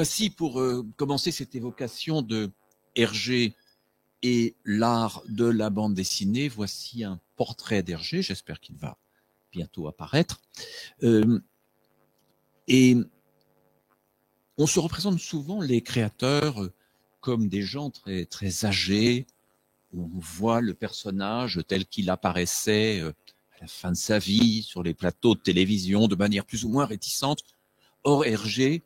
voici pour commencer cette évocation de Hergé et l'art de la bande dessinée. Voici un portrait d'Hergé, j'espère qu'il va bientôt apparaître. Et on se représente souvent les créateurs comme des gens très, très âgés. On voit le personnage tel qu'il apparaissait à la fin de sa vie sur les plateaux de télévision de manière plus ou moins réticente. Or, Hergé,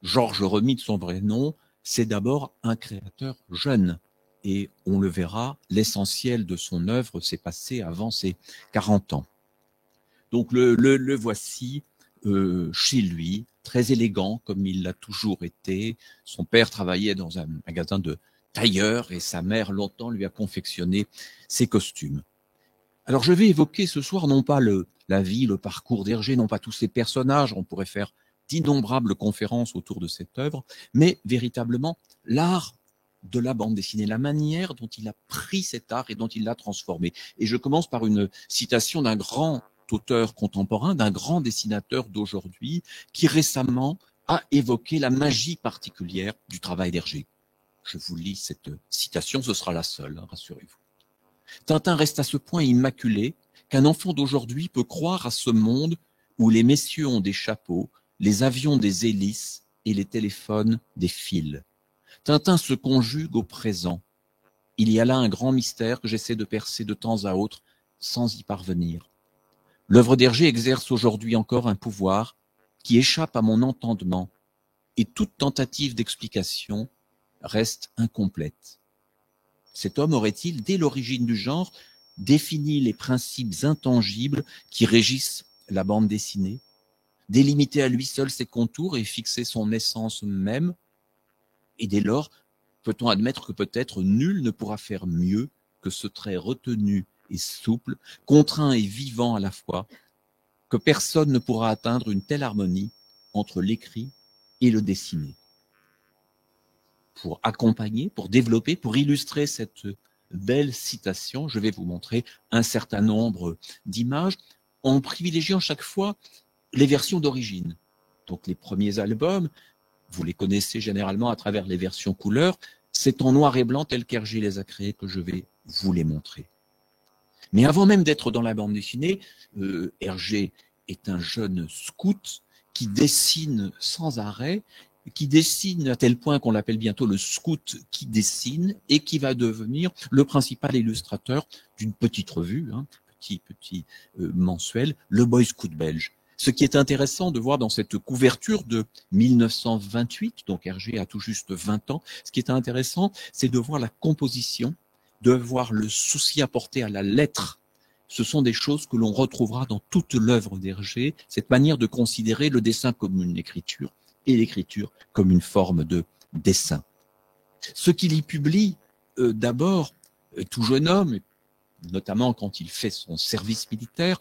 Georges Remy de son vrai nom, c'est d'abord un créateur jeune. Et on le verra, l'essentiel de son œuvre s'est passé avant ses 40 ans. Donc le voici chez lui, très élégant comme il l'a toujours été. Son père travaillait dans un magasin de tailleur et sa mère longtemps lui a confectionné ses costumes. Alors je vais évoquer ce soir non pas la vie, le parcours d'Hergé, non pas tous ses personnages, on pourrait faire d'innombrables conférences autour de cette œuvre, mais véritablement l'art de la bande dessinée, la manière dont il a pris cet art et dont il l'a transformé. Et je commence par une citation d'un grand auteur contemporain, d'un grand dessinateur d'aujourd'hui, qui récemment a évoqué la magie particulière du travail d'Hergé. Je vous lis cette citation, ce sera la seule, hein, rassurez-vous. Tintin reste à ce point immaculé qu'un enfant d'aujourd'hui peut croire à ce monde où les messieurs ont des chapeaux, les avions des hélices et les téléphones des fils. Tintin se conjugue au présent. Il y a là un grand mystère que j'essaie de percer de temps à autre sans y parvenir. L'œuvre d'Hergé exerce aujourd'hui encore un pouvoir qui échappe à mon entendement et toute tentative d'explication reste incomplète. Cet homme aurait-il, dès l'origine du genre, défini les principes intangibles qui régissent la bande dessinée, délimité à lui seul ses contours et fixé son essence même? Et dès lors, peut-on admettre que peut-être nul ne pourra faire mieux que ce trait retenu et souple, contraint et vivant à la fois, que personne ne pourra atteindre une telle harmonie entre l'écrit et le dessiné? Pour accompagner, pour développer, pour illustrer cette belle citation, je vais vous montrer un certain nombre d'images en privilégiant chaque fois les versions d'origine. Donc les premiers albums, vous les connaissez généralement à travers les versions couleurs, c'est en noir et blanc tel qu'Hergé les a créés que je vais vous les montrer. Mais avant même d'être dans la bande dessinée, Hergé est un jeune scout qui dessine sans arrêt, qui dessine à tel point qu'on l'appelle bientôt le scout qui dessine et qui va devenir le principal illustrateur d'une petite revue, petit mensuel, le Boy Scout belge. Ce qui est intéressant de voir dans cette couverture de 1928, donc Hergé a tout juste 20 ans, ce qui est intéressant, c'est de voir la composition, de voir le souci apporté à la lettre. Ce sont des choses que l'on retrouvera dans toute l'œuvre d'Hergé, cette manière de considérer le dessin comme une écriture et l'écriture comme une forme de dessin. Ce qu'il y publie, d'abord, tout jeune homme, notamment quand il fait son service militaire,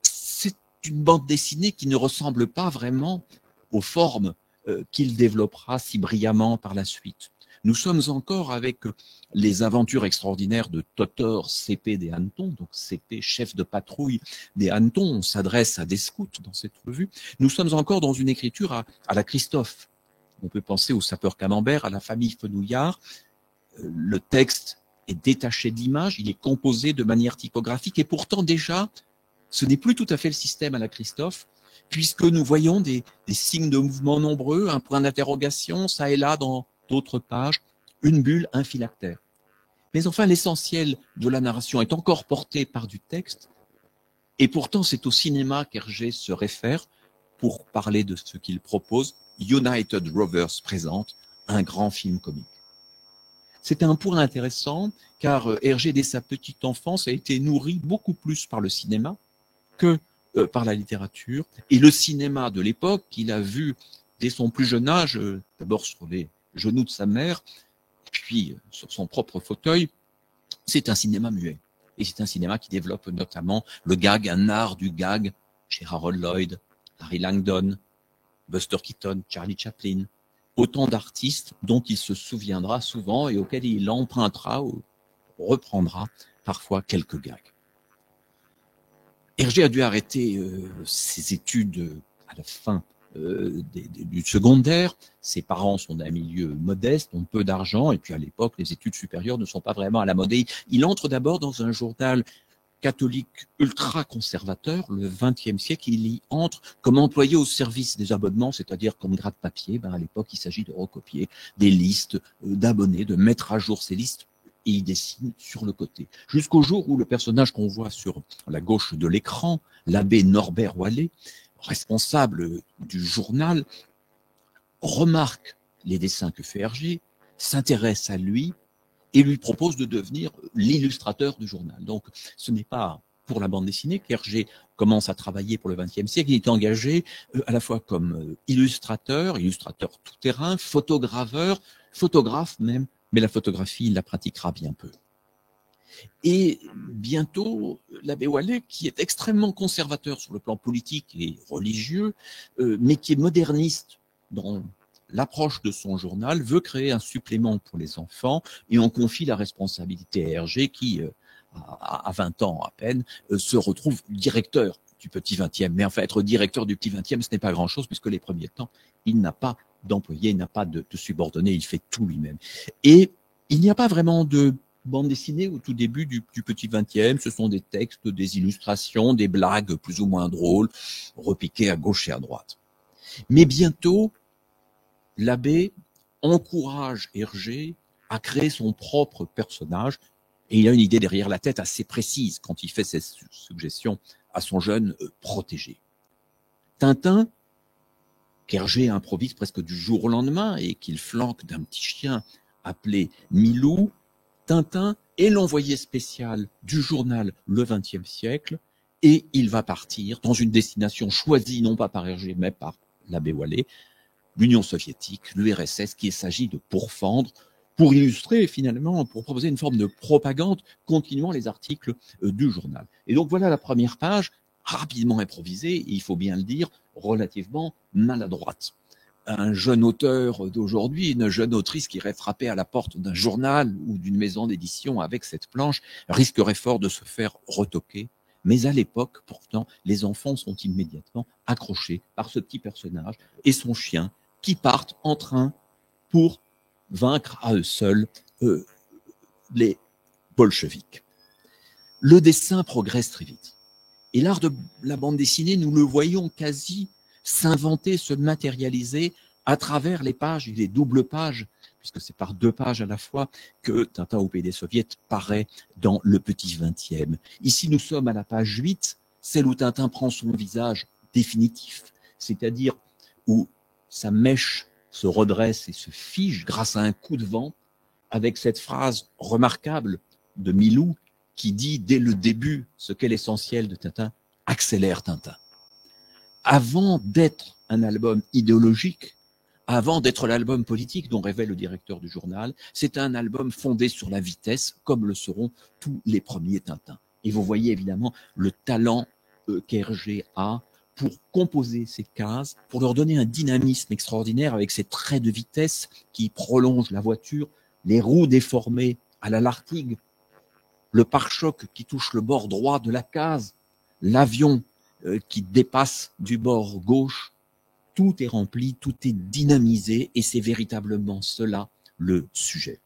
c'est une bande dessinée qui ne ressemble pas vraiment aux formes qu'il développera si brillamment par la suite. Nous sommes encore avec les aventures extraordinaires de Totor CP des hannetons, donc CP, chef de patrouille des hannetons, on s'adresse à des scouts dans cette revue. Nous sommes encore dans une écriture à la Christophe. On peut penser au sapeur Camembert, à la famille Fenouillard. Le texte est détaché de l'image, il est composé de manière typographique et pourtant déjà, ce n'est plus tout à fait le système à la Christophe, puisque nous voyons des signes de mouvement nombreux, un point d'interrogation, ça et là dans d'autres pages, une bulle, un phylactère. Mais enfin, l'essentiel de la narration est encore porté par du texte, et pourtant c'est au cinéma qu'Hergé se réfère pour parler de ce qu'il propose. United Rovers présente un grand film comique. C'est un point intéressant, car Hergé, dès sa petite enfance, a été nourri beaucoup plus par le cinéma que par la littérature. Et le cinéma de l'époque, qu'il a vu dès son plus jeune âge, d'abord sur les genoux de sa mère, puis sur son propre fauteuil, c'est un cinéma muet. Et c'est un cinéma qui développe notamment le gag, un art du gag, chez Harold Lloyd, Harry Langdon, Buster Keaton, Charlie Chaplin, autant d'artistes dont il se souviendra souvent et auxquels il empruntera ou reprendra parfois quelques gags. Hergé a dû arrêter ses études à la fin du secondaire. Ses parents sont d'un milieu modeste, ont peu d'argent, et puis à l'époque, les études supérieures ne sont pas vraiment à la mode. Et il entre d'abord dans un journal catholique ultra-conservateur, le XXe siècle, il y entre comme employé au service des abonnements, c'est-à-dire comme gratte-papier. À l'époque, il s'agit de recopier des listes d'abonnés, de mettre à jour ces listes, et il dessine sur le côté. Jusqu'au jour où le personnage qu'on voit sur la gauche de l'écran, l'abbé Norbert Wallet, responsable du journal, remarque les dessins que fait Hergé, s'intéresse à lui, et lui propose de devenir l'illustrateur du journal. Donc, ce n'est pas pour la bande dessinée qu'Hergé commence à travailler pour le XXe siècle. Il est engagé à la fois comme illustrateur tout-terrain, photographe même, mais la photographie, il la pratiquera bien peu. Et bientôt, l'abbé Wallet, qui est extrêmement conservateur sur le plan politique et religieux, mais qui est moderniste dans l'approche de son journal, veut créer un supplément pour les enfants, et on confie la responsabilité à Hergé qui, à 20 ans à peine, se retrouve directeur du petit 20e. Mais enfin, être directeur du petit 20e, ce n'est pas grand-chose, puisque les premiers temps, il n'a pas d'employé, il n'a pas de subordonné, il fait tout lui-même. Et il n'y a pas vraiment de bande dessinée au tout début du petit 20e, ce sont des textes, des illustrations, des blagues plus ou moins drôles, repiquées à gauche et à droite. Mais bientôt, l'abbé encourage Hergé à créer son propre personnage, et il a une idée derrière la tête assez précise quand il fait ses suggestions à son jeune protégé. Tintin, qu'Hergé improvise presque du jour au lendemain et qu'il flanque d'un petit chien appelé Milou, Tintin est l'envoyé spécial du journal Le XXe siècle, et il va partir dans une destination choisie non pas par Hergé mais par l'abbé Wallet, l'Union soviétique, l'URSS, qu'il s'agit de pourfendre pour illustrer finalement, pour proposer une forme de propagande continuant les articles du journal. Et donc voilà la première page, rapidement improvisée, et il faut bien le dire, relativement maladroite. Un jeune auteur d'aujourd'hui, une jeune autrice qui irait frapper à la porte d'un journal ou d'une maison d'édition avec cette planche risquerait fort de se faire retoquer. Mais à l'époque, pourtant, les enfants sont immédiatement accrochés par ce petit personnage et son chien qui partent en train pour vaincre à eux seuls les bolcheviks. Le dessin progresse très vite. Et l'art de la bande dessinée, nous le voyons quasi s'inventer, se matérialiser à travers les pages et les doubles pages, puisque c'est par 2 pages à la fois que Tintin au pays des soviets paraît dans le petit 20e. Ici, nous sommes à la page 8, celle où Tintin prend son visage définitif, c'est-à-dire où sa mèche se redresse et se fige grâce à un coup de vent, avec cette phrase remarquable de Milou qui dit dès le début ce qu'est l'essentiel de Tintin, accélère Tintin. Avant d'être un album idéologique, avant d'être l'album politique dont rêvait le directeur du journal, c'est un album fondé sur la vitesse, comme le seront tous les premiers Tintins. Et vous voyez évidemment le talent qu'Hergé a pour composer ces cases, pour leur donner un dynamisme extraordinaire avec ces traits de vitesse qui prolongent la voiture, les roues déformées à la Lartigue, le pare-choc qui touche le bord droit de la case, l'avion qui dépasse du bord gauche, tout est rempli, tout est dynamisé, et c'est véritablement cela le sujet.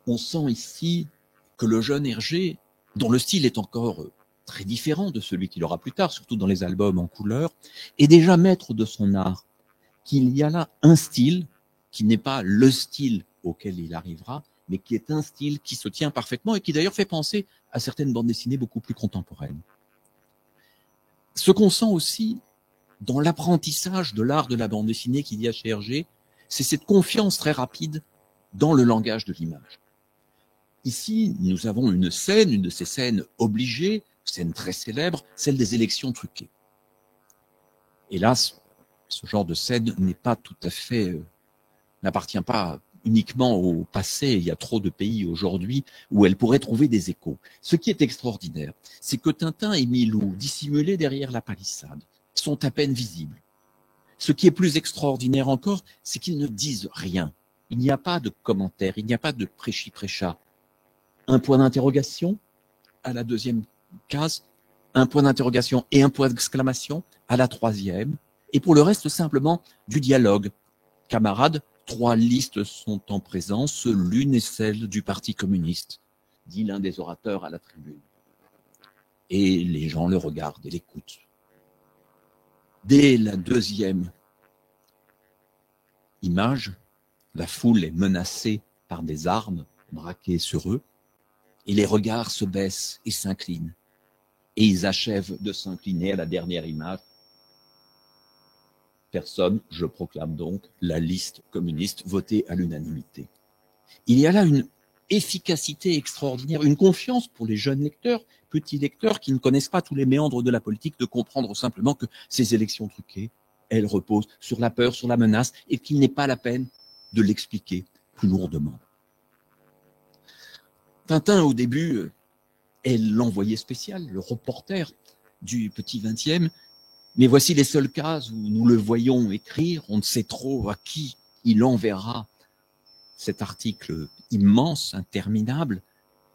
On sent ici que le jeune Hergé, dont le style est encore très différent de celui qu'il aura plus tard, surtout dans les albums en couleur, est déjà maître de son art, qu'il y a là un style qui n'est pas le style auquel il arrivera, mais qui est un style qui se tient parfaitement et qui d'ailleurs fait penser à certaines bandes dessinées beaucoup plus contemporaines. Ce qu'on sent aussi dans l'apprentissage de l'art de la bande dessinée qu'il y a chez Hergé, c'est cette confiance très rapide dans le langage de l'image. Ici, nous avons une scène, une de ces scènes obligées, scène très célèbre, celle des élections truquées. Hélas, ce genre de scène n'est pas tout à fait, n'appartient pas uniquement au passé. Il y a trop de pays aujourd'hui où elle pourrait trouver des échos. Ce qui est extraordinaire, c'est que Tintin et Milou, dissimulés derrière la palissade, sont à peine visibles. Ce qui est plus extraordinaire encore, c'est qu'ils ne disent rien. Il n'y a pas de commentaire, il n'y a pas de prêchi-prêcha. Un point d'interrogation à la deuxième case, un point d'interrogation et un point d'exclamation à la troisième. Et pour le reste, simplement du dialogue. Camarades, 3 listes sont en présence, l'une est celle du Parti communiste, dit l'un des orateurs à la tribune. Et les gens le regardent et l'écoutent. Dès la deuxième image, la foule est menacée par des armes braquées sur eux, et les regards se baissent et s'inclinent. Et ils achèvent de s'incliner à la dernière image. Personne, je proclame donc la liste communiste votée à l'unanimité. Il y a là une efficacité extraordinaire, une confiance pour les jeunes lecteurs, petits lecteurs qui ne connaissent pas tous les méandres de la politique, de comprendre simplement que ces élections truquées, elles reposent sur la peur, sur la menace, et qu'il n'est pas la peine de l'expliquer plus lourdement. Tintin, au début, est l'envoyé spécial, le reporter du petit 20e, mais voici les seules cases où nous le voyons écrire. On ne sait trop à qui il enverra cet article immense, interminable,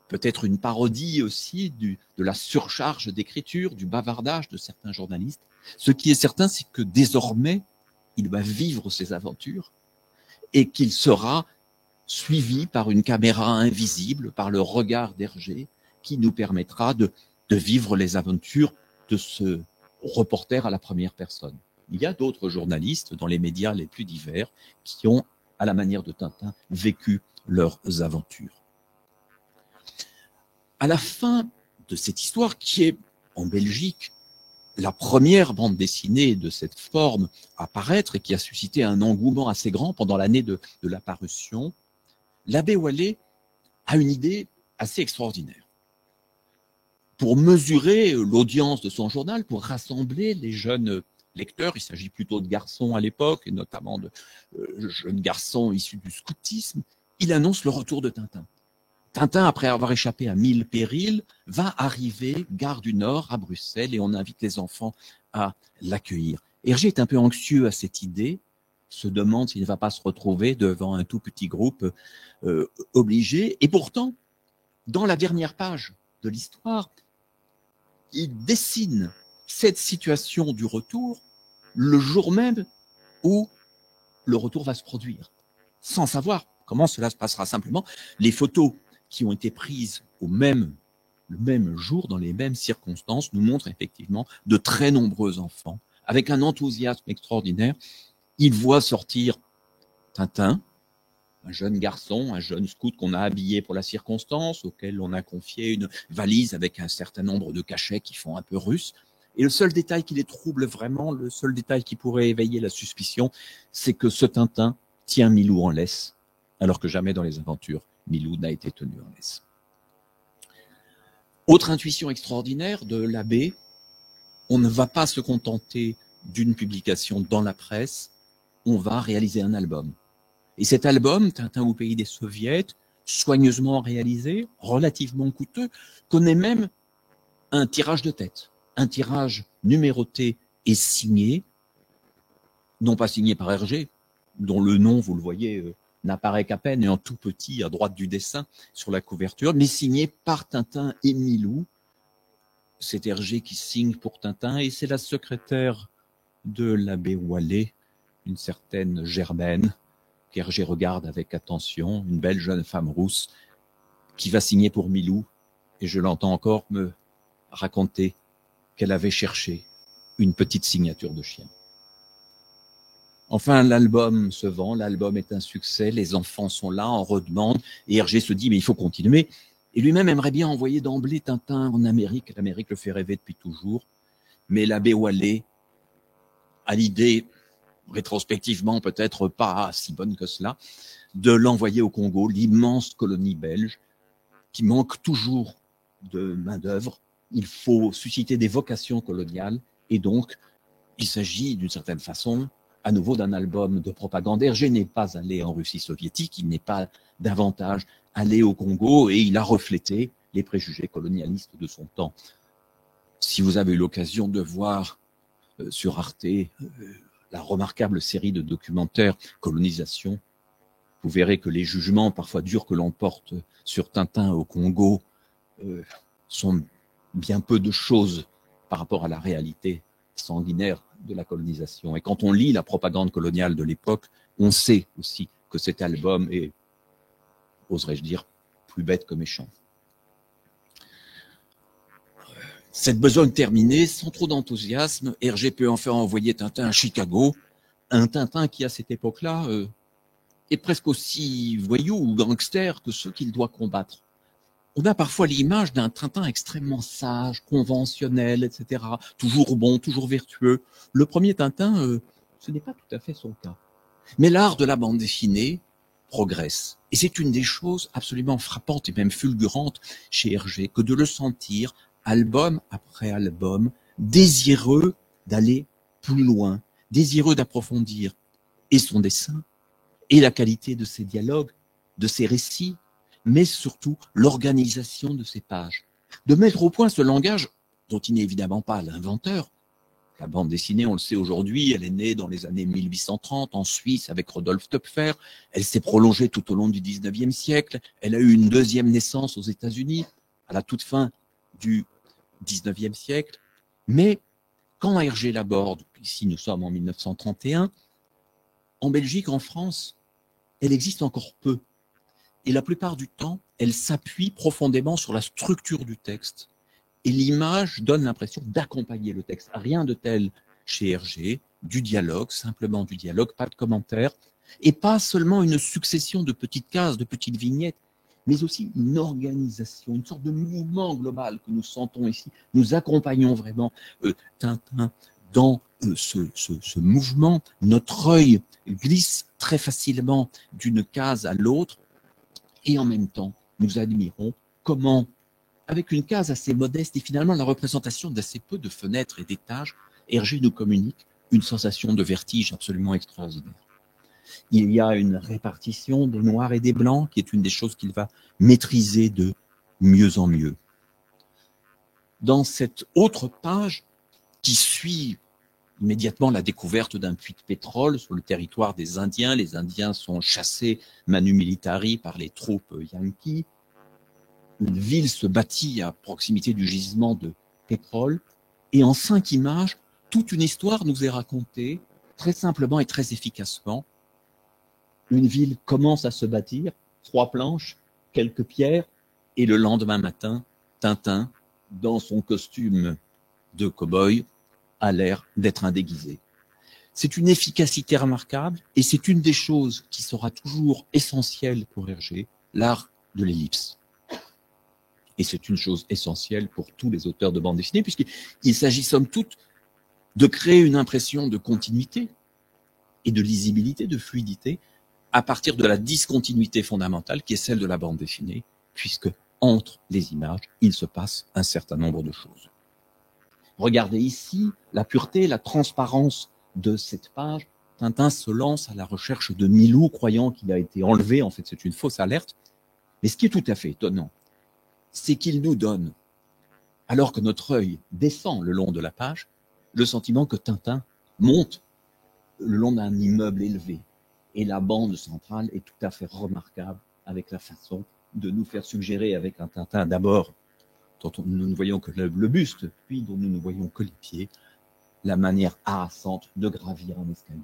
peut-être une parodie aussi de la surcharge d'écriture, du bavardage de certains journalistes. Ce qui est certain, c'est que désormais, il va vivre ses aventures et qu'il sera suivi par une caméra invisible, par le regard d'Hergé, qui nous permettra de vivre les aventures de ce reporter à la première personne. Il y a d'autres journalistes dans les médias les plus divers qui ont, à la manière de Tintin, vécu leurs aventures. À la fin de cette histoire, qui est en Belgique la première bande dessinée de cette forme à paraître et qui a suscité un engouement assez grand pendant l'année de la parution, l'abbé Wallet a une idée assez extraordinaire. Pour mesurer l'audience de son journal, pour rassembler les jeunes lecteurs, il s'agit plutôt de garçons à l'époque, et notamment de jeunes garçons issus du scoutisme, il annonce le retour de Tintin. Tintin, après avoir échappé à 1000 périls, va arriver gare du Nord à Bruxelles et on invite les enfants à l'accueillir. Hergé est un peu anxieux à cette idée, se demande s'il ne va pas se retrouver devant un tout petit groupe obligé. Et pourtant, dans la dernière page de l'histoire, il dessine cette situation du retour le jour même où le retour va se produire, sans savoir comment cela se passera. Simplement, les photos qui ont été prises le même jour, dans les mêmes circonstances, nous montrent effectivement de très nombreux enfants, avec un enthousiasme extraordinaire. Ils voient sortir Tintin, un jeune garçon, un jeune scout qu'on a habillé pour la circonstance, auquel on a confié une valise avec un certain nombre de cachets qui font un peu russe. Et le seul détail qui les trouble vraiment, le seul détail qui pourrait éveiller la suspicion, c'est que ce Tintin tient Milou en laisse, alors que jamais dans les aventures, Milou n'a été tenu en laisse. Autre intuition extraordinaire de l'abbé, on ne va pas se contenter d'une publication dans la presse, on va réaliser un album. Et cet album, Tintin au pays des soviets, soigneusement réalisé, relativement coûteux, connaît même un tirage de tête, un tirage numéroté et signé, non pas signé par Hergé, dont le nom, vous le voyez, n'apparaît qu'à peine et en tout petit à droite du dessin sur la couverture, mais signé par Tintin et Milou. C'est Hergé qui signe pour Tintin et c'est la secrétaire de l'abbé Wallet, une certaine Germaine, qu'Hergé regarde avec attention, une belle jeune femme rousse qui va signer pour Milou, et je l'entends encore me raconter qu'elle avait cherché une petite signature de chien. Enfin, l'album se vend, l'album est un succès, les enfants sont là, en redemandent, et Hergé se dit, mais il faut continuer. Et lui-même aimerait bien envoyer d'emblée Tintin en Amérique, l'Amérique le fait rêver depuis toujours, mais l'abbé Wallet a l'idée, rétrospectivement peut-être pas si bonne que cela, de l'envoyer au Congo, l'immense colonie belge, qui manque toujours de main-d'œuvre. Il faut susciter des vocations coloniales, et donc il s'agit d'une certaine façon à nouveau d'un album de propagande. Hergé n'est pas allé en Russie soviétique, il n'est pas davantage allé au Congo, et il a reflété les préjugés colonialistes de son temps. Si vous avez eu l'occasion de voir sur Arte la remarquable série de documentaires Colonisation, vous verrez que les jugements parfois durs que l'on porte sur Tintin au Congo sont bien peu de choses par rapport à la réalité sanguinaire de la colonisation. Et quand on lit la propagande coloniale de l'époque, on sait aussi que cet album est, oserais-je dire, plus bête que méchant. Cette besogne terminée, sans trop d'enthousiasme, Hergé peut enfin envoyer Tintin à Chicago, un Tintin qui, à cette époque-là, est presque aussi voyou ou gangster que ceux qu'il doit combattre. On a parfois l'image d'un Tintin extrêmement sage, conventionnel, etc., toujours bon, toujours vertueux. Le premier Tintin, ce n'est pas tout à fait son cas. Mais l'art de la bande dessinée progresse. Et c'est une des choses absolument frappantes et même fulgurantes chez Hergé, que de le sentir, album après album, désireux d'aller plus loin, désireux d'approfondir et son dessin, et la qualité de ses dialogues, de ses récits, mais surtout l'organisation de ses pages. De mettre au point ce langage dont il n'est évidemment pas l'inventeur. La bande dessinée, on le sait aujourd'hui, elle est née dans les années 1830 en Suisse avec Rodolphe Töpffer. Elle s'est prolongée tout au long du 19e siècle. Elle a eu une deuxième naissance aux États-Unis à la toute fin du 19e siècle. Mais quand Hergé l'aborde, ici nous sommes en 1931, en Belgique, en France, elle existe encore peu. Et la plupart du temps, elle s'appuie profondément sur la structure du texte. Et l'image donne l'impression d'accompagner le texte. Rien de tel chez Hergé, du dialogue, simplement du dialogue, pas de commentaires, et pas seulement une succession de petites cases, de petites vignettes, mais aussi une organisation, une sorte de mouvement global que nous sentons ici. Nous accompagnons vraiment Tintin dans ce mouvement. Notre œil glisse très facilement d'une case à l'autre, et en même temps, nous admirons comment, avec une case assez modeste et finalement la représentation d'assez peu de fenêtres et d'étages, Hergé nous communique une sensation de vertige absolument extraordinaire. Il y a une répartition des noirs et des blancs qui est une des choses qu'il va maîtriser de mieux en mieux. Dans cette autre page qui suit immédiatement la découverte d'un puits de pétrole sur le territoire des Indiens, les Indiens sont chassés manu militari par les troupes yankees, une ville se bâtit à proximité du gisement de pétrole, et en 5 images, toute une histoire nous est racontée, très simplement et très efficacement. Une ville commence à se bâtir, 3 planches, quelques pierres, et le lendemain matin, Tintin, dans son costume de cow-boy, a l'air d'être un déguisé. C'est une efficacité remarquable, et c'est une des choses qui sera toujours essentielle pour Hergé, l'art de l'ellipse. Et c'est une chose essentielle pour tous les auteurs de bande dessinée, puisqu'il s'agit somme toute de créer une impression de continuité et de lisibilité, de fluidité, à partir de la discontinuité fondamentale qui est celle de la bande dessinée, puisque entre les images, il se passe un certain nombre de choses. Regardez ici la pureté, la transparence de cette page. Tintin se lance à la recherche de Milou, croyant qu'il a été enlevé. En fait, c'est une fausse alerte. Mais ce qui est tout à fait étonnant, c'est qu'il nous donne, alors que notre œil descend le long de la page, le sentiment que Tintin monte le long d'un immeuble élevé. Et la bande centrale est tout à fait remarquable avec la façon de nous faire suggérer avec un Tintin d'abord dont nous ne voyons que le buste, puis dont nous ne voyons que les pieds, la manière harassante de gravir un escalier.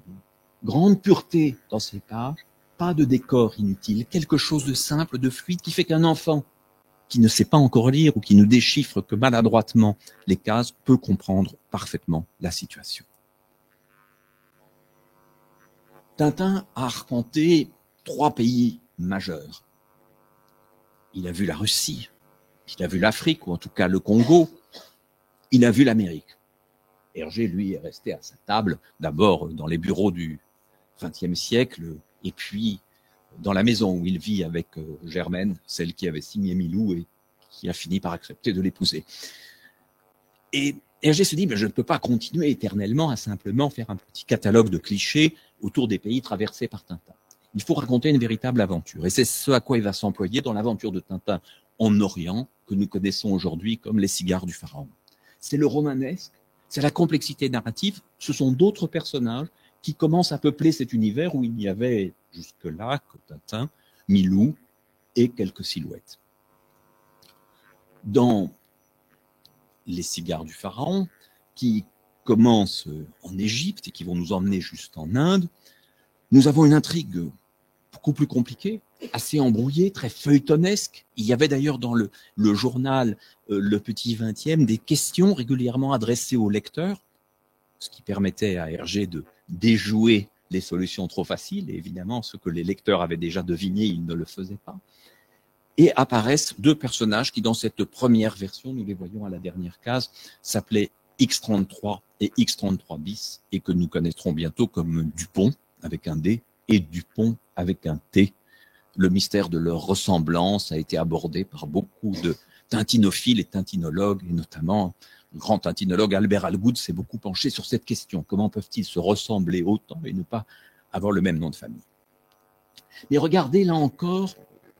Grande pureté dans ces pages, pas de décor inutile, quelque chose de simple, de fluide, qui fait qu'un enfant qui ne sait pas encore lire ou qui ne déchiffre que maladroitement les cases peut comprendre parfaitement la situation. Tintin a arpenté 3 pays majeurs. Il a vu la Russie, il a vu l'Afrique, ou en tout cas le Congo, il a vu l'Amérique. Hergé, lui, est resté à sa table, d'abord dans les bureaux du XXe siècle, et puis dans la maison où il vit avec Germaine, celle qui avait signé Milou et qui a fini par accepter de l'épouser. Et Hergé se dit, je ne peux pas continuer éternellement à simplement faire un petit catalogue de clichés autour des pays traversés par Tintin. Il faut raconter une véritable aventure. Et c'est ce à quoi il va s'employer dans l'aventure de Tintin en Orient, que nous connaissons aujourd'hui comme les cigares du pharaon. C'est le romanesque, c'est la complexité narrative, ce sont d'autres personnages qui commencent à peupler cet univers où il n'y avait jusque-là que Tintin, Milou et quelques silhouettes. Dans les cigares du pharaon, qui commencent en Égypte et qui vont nous emmener juste en Inde. Nous avons une intrigue beaucoup plus compliquée, assez embrouillée, très feuilletonesque. Il y avait d'ailleurs dans le journal Le Petit 20e des questions régulièrement adressées aux lecteurs, ce qui permettait à Hergé de déjouer les solutions trop faciles, et évidemment, ce que les lecteurs avaient déjà deviné, ils ne le faisaient pas. Et apparaissent deux personnages qui, dans cette première version, nous les voyons à la dernière case, s'appelaient X33 et X33 bis, et que nous connaîtrons bientôt comme Dupont, avec un D, et Dupont avec un T. Le mystère de leur ressemblance a été abordé par beaucoup de tintinophiles et tintinologues, et notamment le grand tintinologue Albert Algoud s'est beaucoup penché sur cette question. Comment peuvent-ils se ressembler autant et ne pas avoir le même nom de famille? Mais regardez là encore,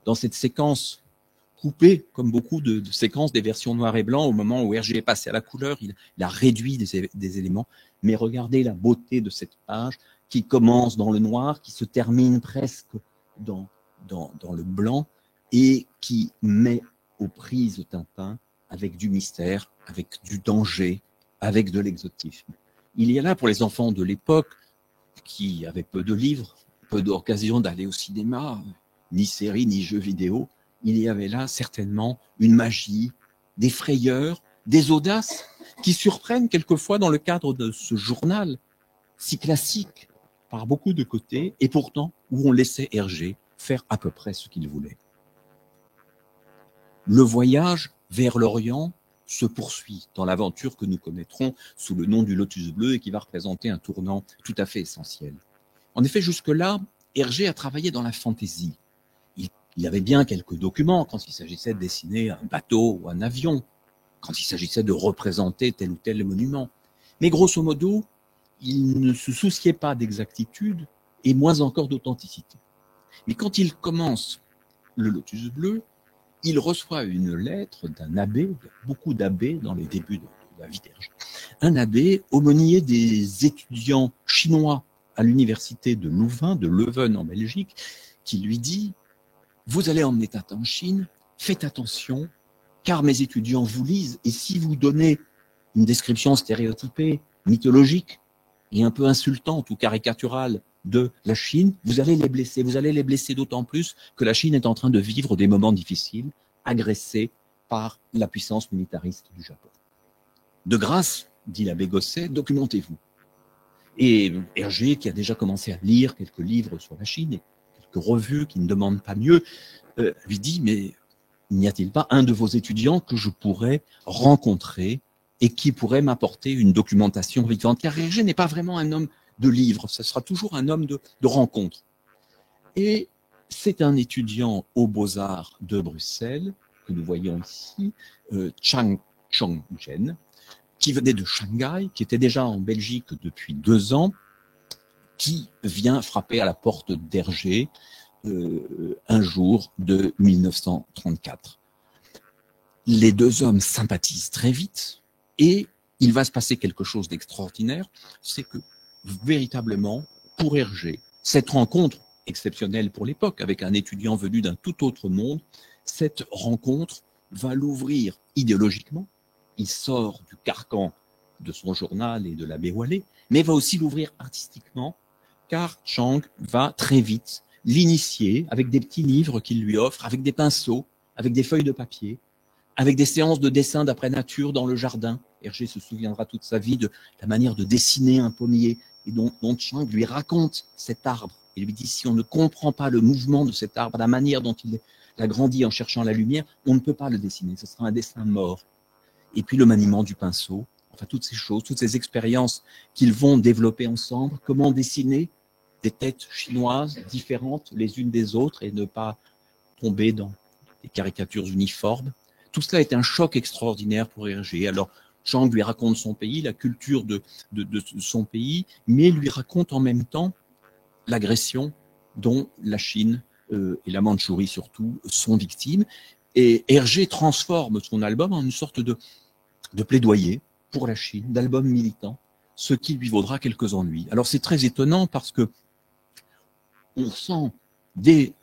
dans cette séquence coupée, comme beaucoup de séquences des versions noir et blanc, au moment où Hergé est passé à la couleur, il a réduit des éléments. Mais regardez la beauté de cette page qui commence dans le noir, qui se termine presque dans le blanc et qui met aux prises Tintin avec du mystère, avec du danger, avec de l'exotisme. Il y a là pour les enfants de l'époque qui avaient peu de livres, peu d'occasions d'aller au cinéma, ni séries, ni jeux vidéo, il y avait là certainement une magie, des frayeurs, des audaces qui surprennent quelquefois dans le cadre de ce journal si classique par beaucoup de côtés et pourtant où on laissait Hergé faire à peu près ce qu'il voulait. Le voyage vers l'Orient se poursuit dans l'aventure que nous connaîtrons sous le nom du Lotus Bleu et qui va représenter un tournant tout à fait essentiel. En effet, jusque-là, Hergé a travaillé dans la fantaisie. Il avait bien quelques documents quand il s'agissait de dessiner un bateau ou un avion, quand il s'agissait de représenter tel ou tel monument. Mais grosso modo, il ne se souciait pas d'exactitude et moins encore d'authenticité. Mais quand il commence le Lotus Bleu, il reçoit une lettre d'un abbé, beaucoup d'abbés dans les débuts de la vie d'Hergé, un abbé aumônier des étudiants chinois à l'université de Louvain, de Leuven en Belgique, qui lui dit « Vous allez emmener Tintin en Chine, faites attention, car mes étudiants vous lisent, et si vous donnez une description stéréotypée, mythologique, et un peu insultante ou caricaturale de la Chine, vous allez les blesser. Vous allez les blesser d'autant plus que la Chine est en train de vivre des moments difficiles, agressée par la puissance militariste du Japon. De grâce, dit l'abbé Gosset, documentez-vous. Et Hergé, qui a déjà commencé à lire quelques livres sur la Chine, et quelques revues qui ne demandent pas mieux, lui dit, mais n'y a-t-il pas un de vos étudiants que je pourrais rencontrer et qui pourrait m'apporter une documentation vivante? Car Hergé n'est pas vraiment un homme de livres, ce sera toujours un homme de rencontre. Et c'est un étudiant aux Beaux-Arts de Bruxelles, que nous voyons ici, Chang Chong-jen, qui venait de Shanghai, qui était déjà en Belgique depuis 2 ans, qui vient frapper à la porte d'Hergé un jour de 1934. Les deux hommes sympathisent très vite et il va se passer quelque chose d'extraordinaire, c'est que véritablement, pour Hergé, cette rencontre exceptionnelle pour l'époque, avec un étudiant venu d'un tout autre monde, cette rencontre va l'ouvrir idéologiquement. Il sort du carcan de son journal et de l'abbé Wallet, mais va aussi l'ouvrir artistiquement, car Chang va très vite l'initier avec des petits livres qu'il lui offre, avec des pinceaux, avec des feuilles de papier, avec des séances de dessin d'après nature dans le jardin. Hergé se souviendra toute sa vie de la manière de dessiner un pommier, et dont Chang lui raconte cet arbre. Il lui dit, si on ne comprend pas le mouvement de cet arbre, la manière dont il a grandi en cherchant la lumière, on ne peut pas le dessiner, ce sera un dessin mort. Et puis le maniement du pinceau, enfin toutes ces choses, toutes ces expériences qu'ils vont développer ensemble, comment dessiner des têtes chinoises différentes les unes des autres et ne pas tomber dans des caricatures uniformes. Tout cela est un choc extraordinaire pour Hergé. Alors, Chang lui raconte son pays, la culture de son pays, mais lui raconte en même temps l'agression dont la Chine et la Mandchourie surtout sont victimes. Et Hergé transforme son album en une sorte de plaidoyer pour la Chine, d'album militant, ce qui lui vaudra quelques ennuis. Alors c'est très étonnant parce que on sent dès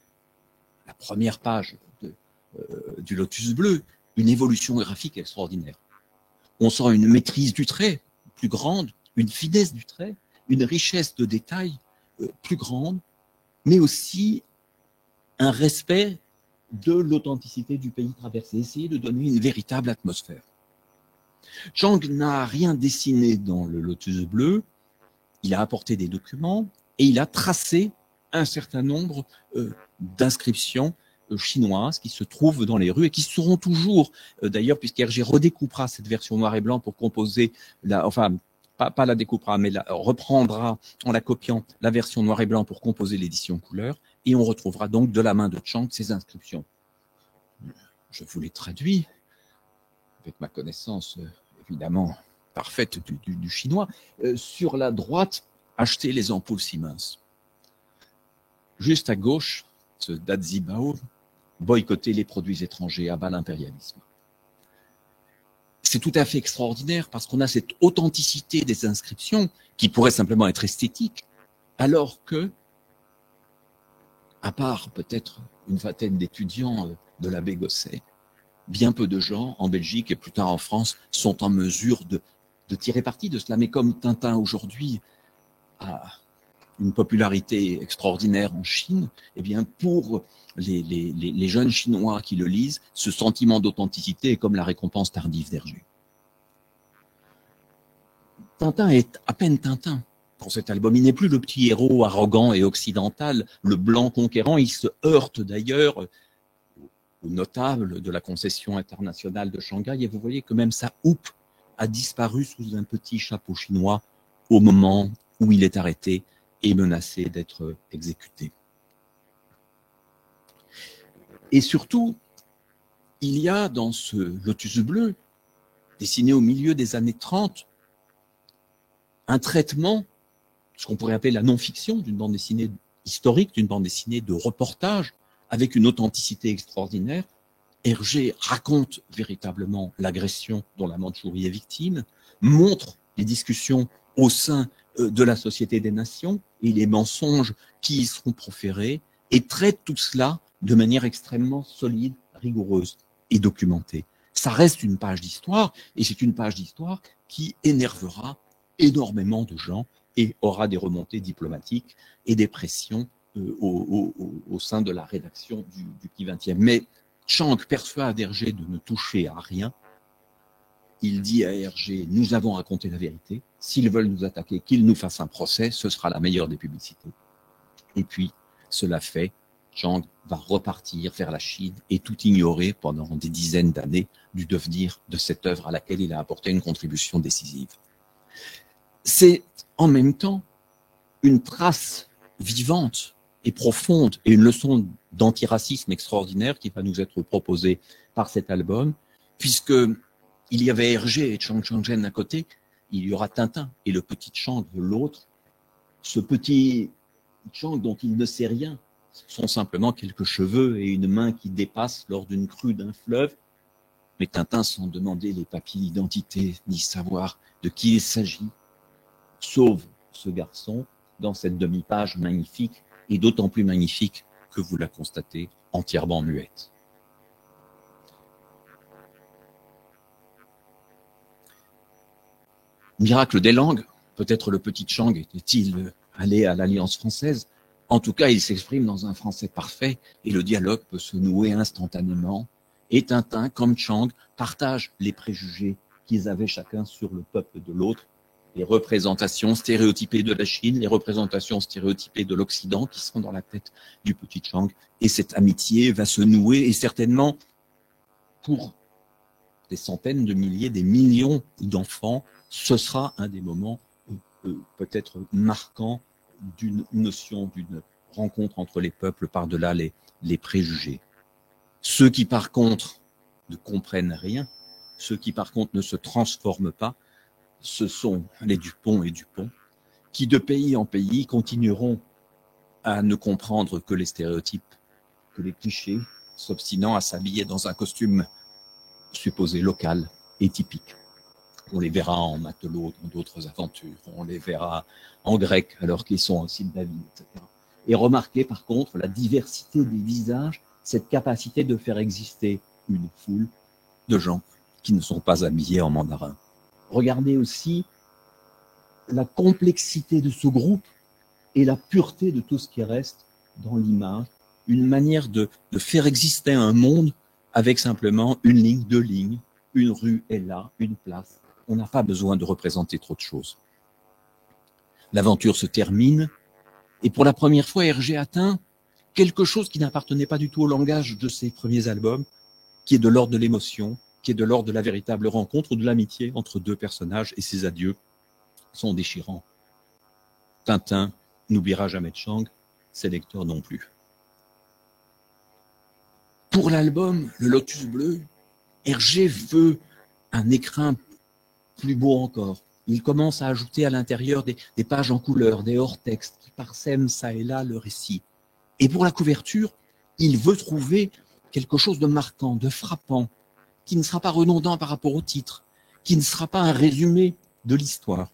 la première page du Lotus Bleu une évolution graphique extraordinaire. On sent une maîtrise du trait plus grande, une finesse du trait, une richesse de détails plus grande, mais aussi un respect de l'authenticité du pays traversé, essayer de donner une véritable atmosphère. Chang n'a rien dessiné dans le Lotus bleu, il a apporté des documents et il a tracé un certain nombre d'inscriptions chinoises qui se trouvent dans les rues et qui seront toujours, d'ailleurs, puisqu'Hergé redécoupera cette version noir et blanc pour composer, pas la découpera, mais reprendra en la copiant la version noir et blanc pour composer l'édition couleur, et on retrouvera donc de la main de Chang ces inscriptions. Je vous les traduis avec ma connaissance évidemment parfaite du chinois. Sur la droite, achetez les ampoules Siemens. Juste à gauche, ce Dazibao, boycotter les produits étrangers, à bas l'impérialisme. C'est tout à fait extraordinaire parce qu'on a cette authenticité des inscriptions qui pourrait simplement être esthétique, alors que, à part peut-être une vingtaine d'étudiants de l'abbé Gosset, bien peu de gens en Belgique et plus tard en France sont en mesure de tirer parti de cela. Mais comme Tintin aujourd'hui a une popularité extraordinaire en Chine, eh bien pour les jeunes Chinois qui le lisent, ce sentiment d'authenticité est comme la récompense tardive d'Hergé. Tintin est à peine Tintin pour cet album. Il n'est plus le petit héros arrogant et occidental, le blanc conquérant. Il se heurte d'ailleurs aux notables de la concession internationale de Shanghai, et vous voyez que même sa houppe a disparu sous un petit chapeau chinois au moment où il est arrêté et menacé d'être exécuté. Et surtout, il y a dans ce Lotus bleu, dessiné au milieu des années 30, un traitement, ce qu'on pourrait appeler la non-fiction, d'une bande dessinée historique, d'une bande dessinée de reportage, avec une authenticité extraordinaire. Hergé raconte véritablement l'agression dont la Mandchourie est victime, montre les discussions au sein de la Société des Nations et les mensonges qui y seront proférés, et traite tout cela de manière extrêmement solide, rigoureuse et documentée. Ça reste une page d'histoire, et c'est une page d'histoire qui énervera énormément de gens et aura des remontées diplomatiques et des pressions au sein de la rédaction du petit 20e. Mais Chang persuade Hergé de ne toucher à rien. Il dit à Hergé, nous avons raconté la vérité. S'ils veulent nous attaquer, qu'ils nous fassent un procès, ce sera la meilleure des publicités. Et puis, cela fait, Chang va repartir vers la Chine et tout ignorer pendant des dizaines d'années du devenir de cette œuvre à laquelle il a apporté une contribution décisive. C'est en même temps une trace vivante et profonde et une leçon d'antiracisme extraordinaire qui va nous être proposée par cet album, puisque il y avait Hergé et Chang Chang-jen à côté, il y aura Tintin et le petit Chang de l'autre. Ce petit Chang dont il ne sait rien, ce sont simplement quelques cheveux et une main qui dépasse lors d'une crue d'un fleuve. Mais Tintin, sans demander les papiers d'identité ni savoir de qui il s'agit, sauve ce garçon dans cette demi-page magnifique, et d'autant plus magnifique que vous la constatez entièrement muette. Miracle des langues, peut-être le petit Chang était-il allé à l'Alliance française. En tout cas, il s'exprime dans un français parfait et le dialogue peut se nouer instantanément. Et Tintin, comme Chang, partagent les préjugés qu'ils avaient chacun sur le peuple de l'autre, les représentations stéréotypées de la Chine, les représentations stéréotypées de l'Occident qui sont dans la tête du petit Chang. Et cette amitié va se nouer et certainement pour des centaines de milliers, des millions d'enfants, ce sera un des moments peut-être marquants d'une notion, d'une rencontre entre les peuples par-delà les préjugés. Ceux qui par contre ne comprennent rien, ceux qui par contre ne se transforment pas, ce sont les Dupont et Dupont, qui de pays en pays continueront à ne comprendre que les stéréotypes, que les clichés, s'obstinant à s'habiller dans un costume supposé local et typique. On les verra en matelot dans d'autres aventures, on les verra en grec alors qu'ils sont aussi de David, etc. Et remarquez par contre la diversité des visages, cette capacité de faire exister une foule de gens qui ne sont pas habillés en mandarin. Regardez aussi la complexité de ce groupe et la pureté de tout ce qui reste dans l'image, une manière de faire exister un monde avec simplement une ligne, deux lignes, une rue est là, une place. On n'a pas besoin de représenter trop de choses. L'aventure se termine et pour la première fois, Hergé atteint quelque chose qui n'appartenait pas du tout au langage de ses premiers albums, qui est de l'ordre de l'émotion, qui est de l'ordre de la véritable rencontre ou de l'amitié entre deux personnages, et ces adieux sont déchirants. Tintin n'oubliera jamais Chang, ses lecteurs non plus. Pour l'album Le Lotus Bleu, Hergé veut un écrin plus beau encore. Il commence à ajouter à l'intérieur des pages en couleur, des hors-textes qui parsèment ça et là le récit. Et pour la couverture, il veut trouver quelque chose de marquant, de frappant, qui ne sera pas redondant par rapport au titre, qui ne sera pas un résumé de l'histoire.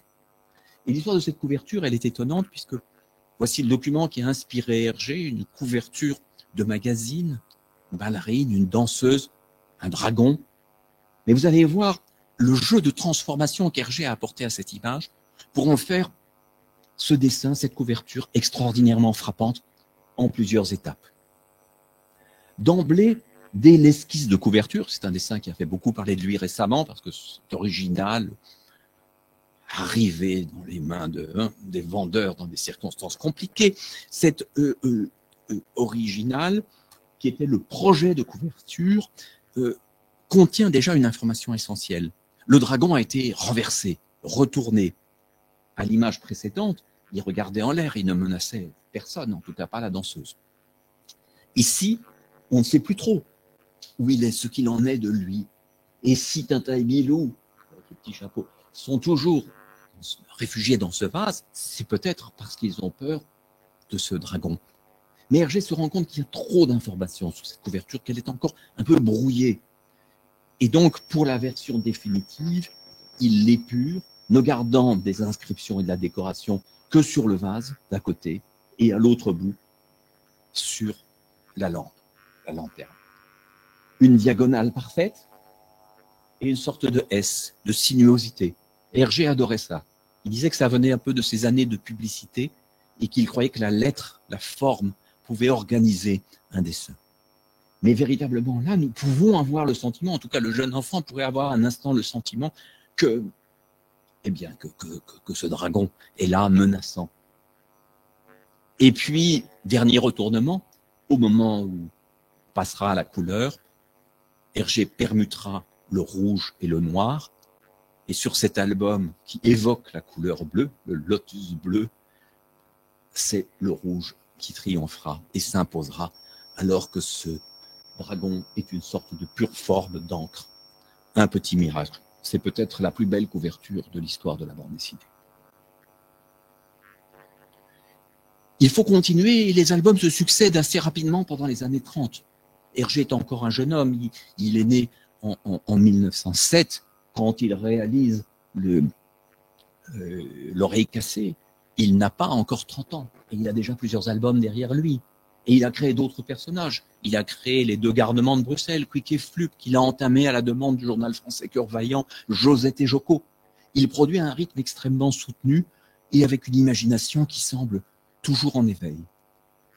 Et l'histoire de cette couverture, elle est étonnante puisque voici le document qui a inspiré Hergé, une couverture de magazine, une ballerine, une danseuse, un dragon. Mais vous allez voir le jeu de transformation qu'Hergé a apporté à cette image pour en faire ce dessin, cette couverture extraordinairement frappante en plusieurs étapes. D'emblée, dès l'esquisse de couverture, c'est un dessin qui a fait beaucoup parler de lui récemment parce que c'est original, arrivé dans les mains des vendeurs dans des circonstances compliquées, cet original, qui était le projet de couverture, contient déjà une information essentielle. Le dragon a été renversé, retourné. À l'image précédente, il regardait en l'air, il ne menaçait personne, en tout cas pas la danseuse. Ici, on ne sait plus trop où il est, ce qu'il en est de lui. Et si Tintin et Milou, avec le petit chapeau, sont toujours réfugiés dans ce vase, c'est peut-être parce qu'ils ont peur de ce dragon. Mais Hergé se rend compte qu'il y a trop d'informations sur cette couverture, qu'elle est encore un peu brouillée. Et donc, pour la version définitive, il l'épure, ne gardant des inscriptions et de la décoration que sur le vase d'à côté et à l'autre bout sur la lampe, la lanterne. Une diagonale parfaite et une sorte de S, de sinuosité. Hergé adorait ça. Il disait que ça venait un peu de ses années de publicité et qu'il croyait que la lettre, la forme, pouvait organiser un dessin. Mais véritablement, là, nous pouvons avoir le sentiment, en tout cas le jeune enfant pourrait avoir un instant le sentiment que, eh bien, que ce dragon est là, menaçant. Et puis, dernier retournement, au moment où on passera à la couleur, Hergé permutera le rouge et le noir, et sur cet album qui évoque la couleur bleue, le lotus bleu, c'est le rouge qui triomphera et s'imposera, alors que ce dragon est une sorte de pure forme d'encre. Un petit miracle. C'est peut-être la plus belle couverture de l'histoire de la bande dessinée. Il faut continuer et les albums se succèdent assez rapidement pendant les années 30. Hergé est encore un jeune homme. Il est né en 1907 quand il réalise l'oreille cassée. Il n'a pas encore 30 ans et il a déjà plusieurs albums derrière lui. Et il a créé d'autres personnages. Il a créé les deux garnements de Bruxelles, Quick et Flup, qu'il a entamé à la demande du journal français Cœur Vaillant, Josette et Jocko. Il produit un rythme extrêmement soutenu et avec une imagination qui semble toujours en éveil.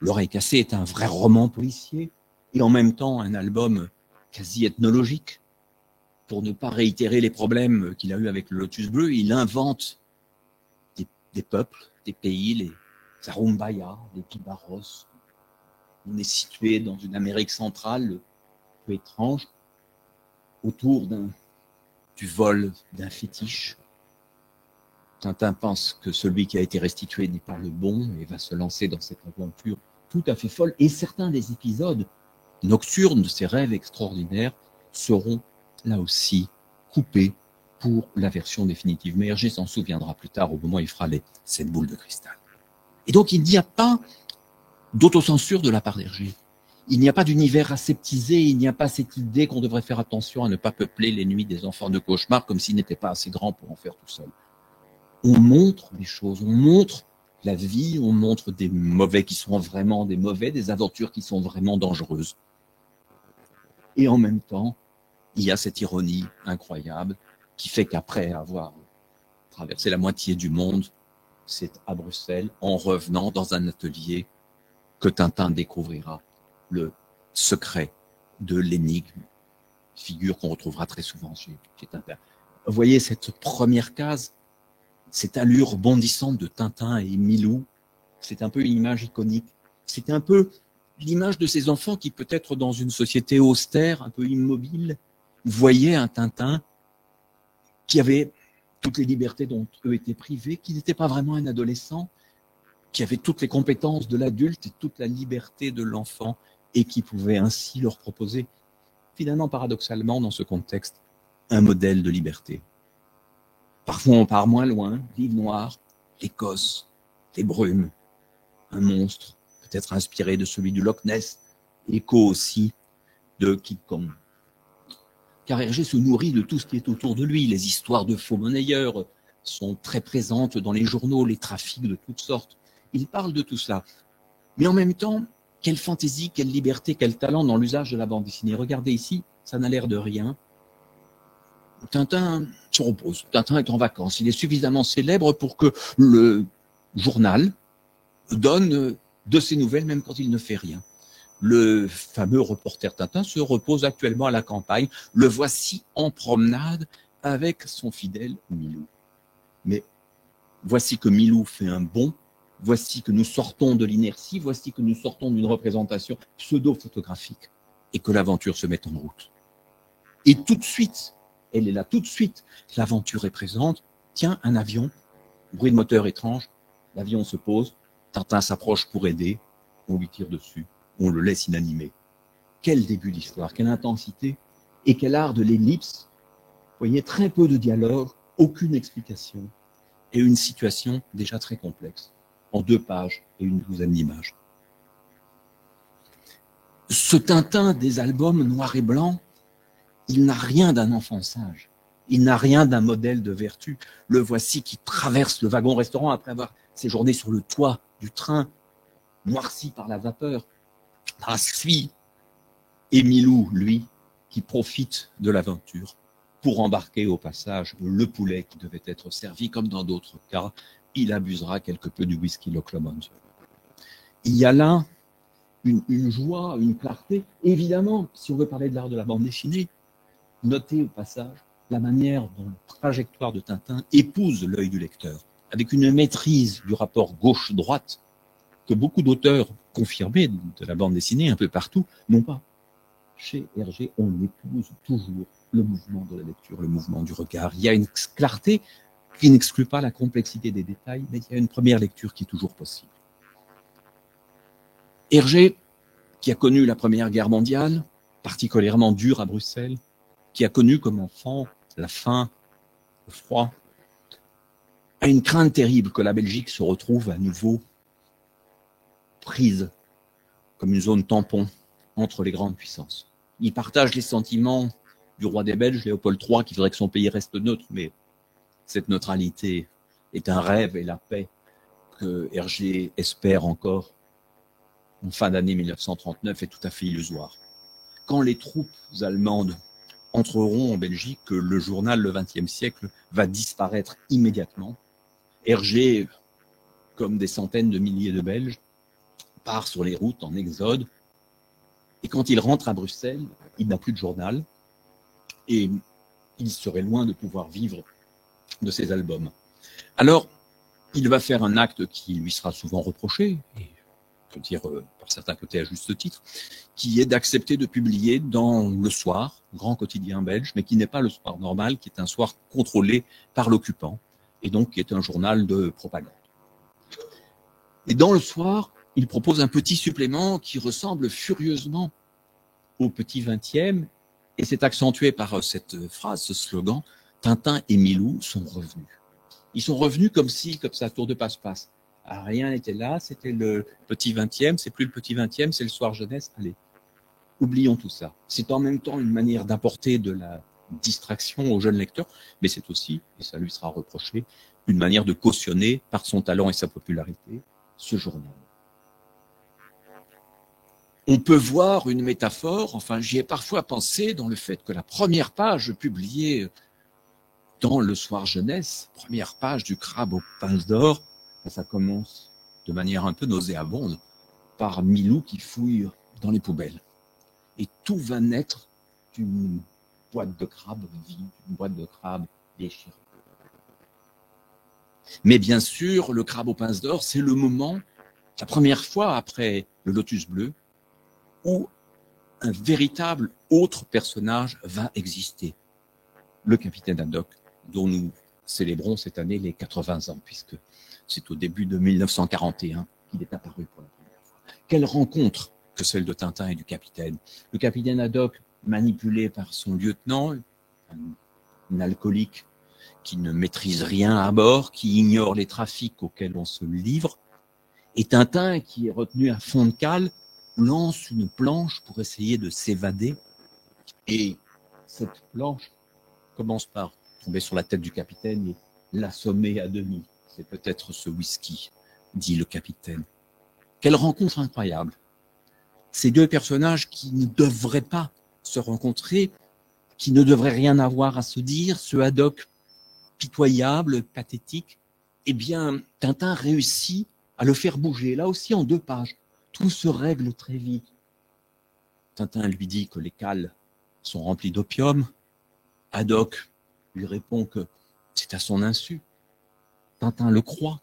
L'oreille cassée est un vrai roman policier et en même temps un album quasi ethnologique. Pour ne pas réitérer les problèmes qu'il a eu avec le Lotus Bleu, il invente des peuples, des pays, les Zarumbaya, les Pibaros. On est situé dans une Amérique centrale un peu étrange, autour du vol d'un fétiche. Tintin pense que celui qui a été restitué n'est pas le bon et va se lancer dans cette aventure tout à fait folle. Et certains des épisodes nocturnes de ces rêves extraordinaires seront là aussi coupés pour la version définitive. Mais Hergé s'en souviendra plus tard au moment où il fera les 7 boules de cristal. Et donc il n'y a pas d'autocensure de la part d'Hergé. Il n'y a pas d'univers aseptisé, il n'y a pas cette idée qu'on devrait faire attention à ne pas peupler les nuits des enfants de cauchemar comme s'il n'était pas assez grand pour en faire tout seul. On montre des choses, on montre la vie, on montre des mauvais qui sont vraiment des mauvais, des aventures qui sont vraiment dangereuses. Et en même temps, il y a cette ironie incroyable qui fait qu'après avoir traversé la moitié du monde, c'est à Bruxelles, en revenant dans un atelier, que Tintin découvrira le secret de l'énigme, figure qu'on retrouvera très souvent chez Tintin. Vous voyez cette première case, cette allure bondissante de Tintin et Milou, c'est un peu une image iconique. C'est un peu l'image de ces enfants qui, peut-être dans une société austère, un peu immobile, voyaient un Tintin qui avait toutes les libertés dont eux étaient privés, qui n'était pas vraiment un adolescent, qui avait toutes les compétences de l'adulte et toute la liberté de l'enfant, et qui pouvait ainsi leur proposer, finalement paradoxalement dans ce contexte, un modèle de liberté. Parfois on part moins loin, l'île Noire, l'Écosse, les brumes, un monstre, peut-être inspiré de celui du Loch Ness, écho aussi de King Kong. Car Hergé se nourrit de tout ce qui est autour de lui. Les histoires de faux monnayeurs sont très présentes dans les journaux, les trafics de toutes sortes. Il parle de tout cela. Mais en même temps, quelle fantaisie, quelle liberté, quel talent dans l'usage de la bande dessinée. Regardez ici, ça n'a l'air de rien. Tintin se repose. Tintin est en vacances. Il est suffisamment célèbre pour que le journal donne de ses nouvelles même quand il ne fait rien. Le fameux reporter Tintin se repose actuellement à la campagne. Le voici en promenade avec son fidèle Milou. Mais voici que Milou fait un bond. Voici que nous sortons de l'inertie. Voici que nous sortons d'une représentation pseudo-photographique et que l'aventure se met en route. Et tout de suite, elle est là tout de suite. L'aventure est présente. Tiens, un avion, bruit de moteur étrange. L'avion se pose. Tintin s'approche pour aider. On lui tire dessus. On le laisse inanimé. Quel début d'histoire, quelle intensité et quel art de l'ellipse. Vous voyez, très peu de dialogue, aucune explication et une situation déjà très complexe, en 2 pages et une douzaine d'images. Ce Tintin des albums noir et blanc, il n'a rien d'un enfant sage. Il n'a rien d'un modèle de vertu. Le voici qui traverse le wagon-restaurant après avoir séjourné sur le toit du train, noirci par la vapeur. Suit et Milou, lui, qui profite de l'aventure pour embarquer au passage le poulet qui devait être servi, comme dans d'autres cas, il abusera quelque peu du whisky Loch Lomond. Il y a là une joie, une clarté. Évidemment, si on veut parler de l'art de la bande dessinée, notez au passage la manière dont la trajectoire de Tintin épouse l'œil du lecteur, avec une maîtrise du rapport gauche-droite que beaucoup d'auteurs confirmés de la bande dessinée un peu partout n'ont pas. Chez Hergé, on épouse toujours le mouvement de la lecture, le mouvement du regard. Il y a une clarté qui n'exclut pas la complexité des détails, mais il y a une première lecture qui est toujours possible. Hergé, qui a connu la Première Guerre mondiale, particulièrement dure à Bruxelles, qui a connu comme enfant la faim, le froid, a une crainte terrible que la Belgique se retrouve à nouveau prise comme une zone tampon entre les grandes puissances. Il partage les sentiments du roi des Belges, Léopold III, qui voudrait que son pays reste neutre, mais cette neutralité est un rêve et la paix que Hergé espère encore en fin d'année 1939 est tout à fait illusoire. Quand les troupes allemandes entreront en Belgique, le journal Le XXe siècle va disparaître immédiatement. Hergé, comme des centaines de milliers de Belges, part sur les routes en exode. Et quand il rentre à Bruxelles, il n'a plus de journal et il serait loin de pouvoir vivre de ses albums. Alors, il va faire un acte qui lui sera souvent reproché, et on peut dire par certains côtés à juste titre, qui est d'accepter de publier dans Le Soir, grand quotidien belge, mais qui n'est pas Le Soir normal, qui est un soir contrôlé par l'occupant, et donc qui est un journal de propagande. Et dans Le Soir, il propose un petit supplément qui ressemble furieusement au Petit 20e, et c'est accentué par cette phrase, ce slogan, Tintin et Milou sont revenus. Ils sont revenus comme si, comme ça, tour de passe-passe. Ah, rien n'était là, c'était le Petit 20e, c'est plus le Petit 20e, c'est le Soir jeunesse, allez, oublions tout ça. C'est en même temps une manière d'apporter de la distraction aux jeunes lecteurs, mais c'est aussi, et ça lui sera reproché, une manière de cautionner, par son talent et sa popularité, ce journal. On peut voir une métaphore, enfin j'y ai parfois pensé, dans le fait que la première page publiée dans Le Soir Jeunesse, première page du Crabe aux pinces d'or, ça commence de manière un peu nauséabonde par Milou qui fouille dans les poubelles. Et tout va naître d'une boîte de crabe vide, une boîte de crabe déchirée. Mais bien sûr, le Crabe aux pinces d'or, c'est le moment, la première fois après le Lotus bleu, où un véritable autre personnage va exister. Le capitaine Haddock, dont nous célébrons cette année les 80 ans, puisque c'est au début de 1941 qu'il est apparu pour la première fois. Quelle rencontre que celle de Tintin et du capitaine. Le capitaine Haddock, manipulé par son lieutenant, un alcoolique qui ne maîtrise rien à bord, qui ignore les trafics auxquels on se livre, et Tintin, qui est retenu à fond de cale, lance une planche pour essayer de s'évader. Et cette planche commence par tomber sur la tête du capitaine et l'assommer à demi. C'est peut-être ce whisky, dit le capitaine. Quelle rencontre incroyable. Ces deux personnages qui ne devraient pas se rencontrer, qui ne devraient rien avoir à se dire, ce Haddock pitoyable, pathétique, eh bien, Tintin réussit à le faire bouger, là aussi en 2 pages. Tout se règle très vite. Tintin lui dit que les cales sont remplies d'opium. Haddock lui répond que c'est à son insu. Tintin le croit.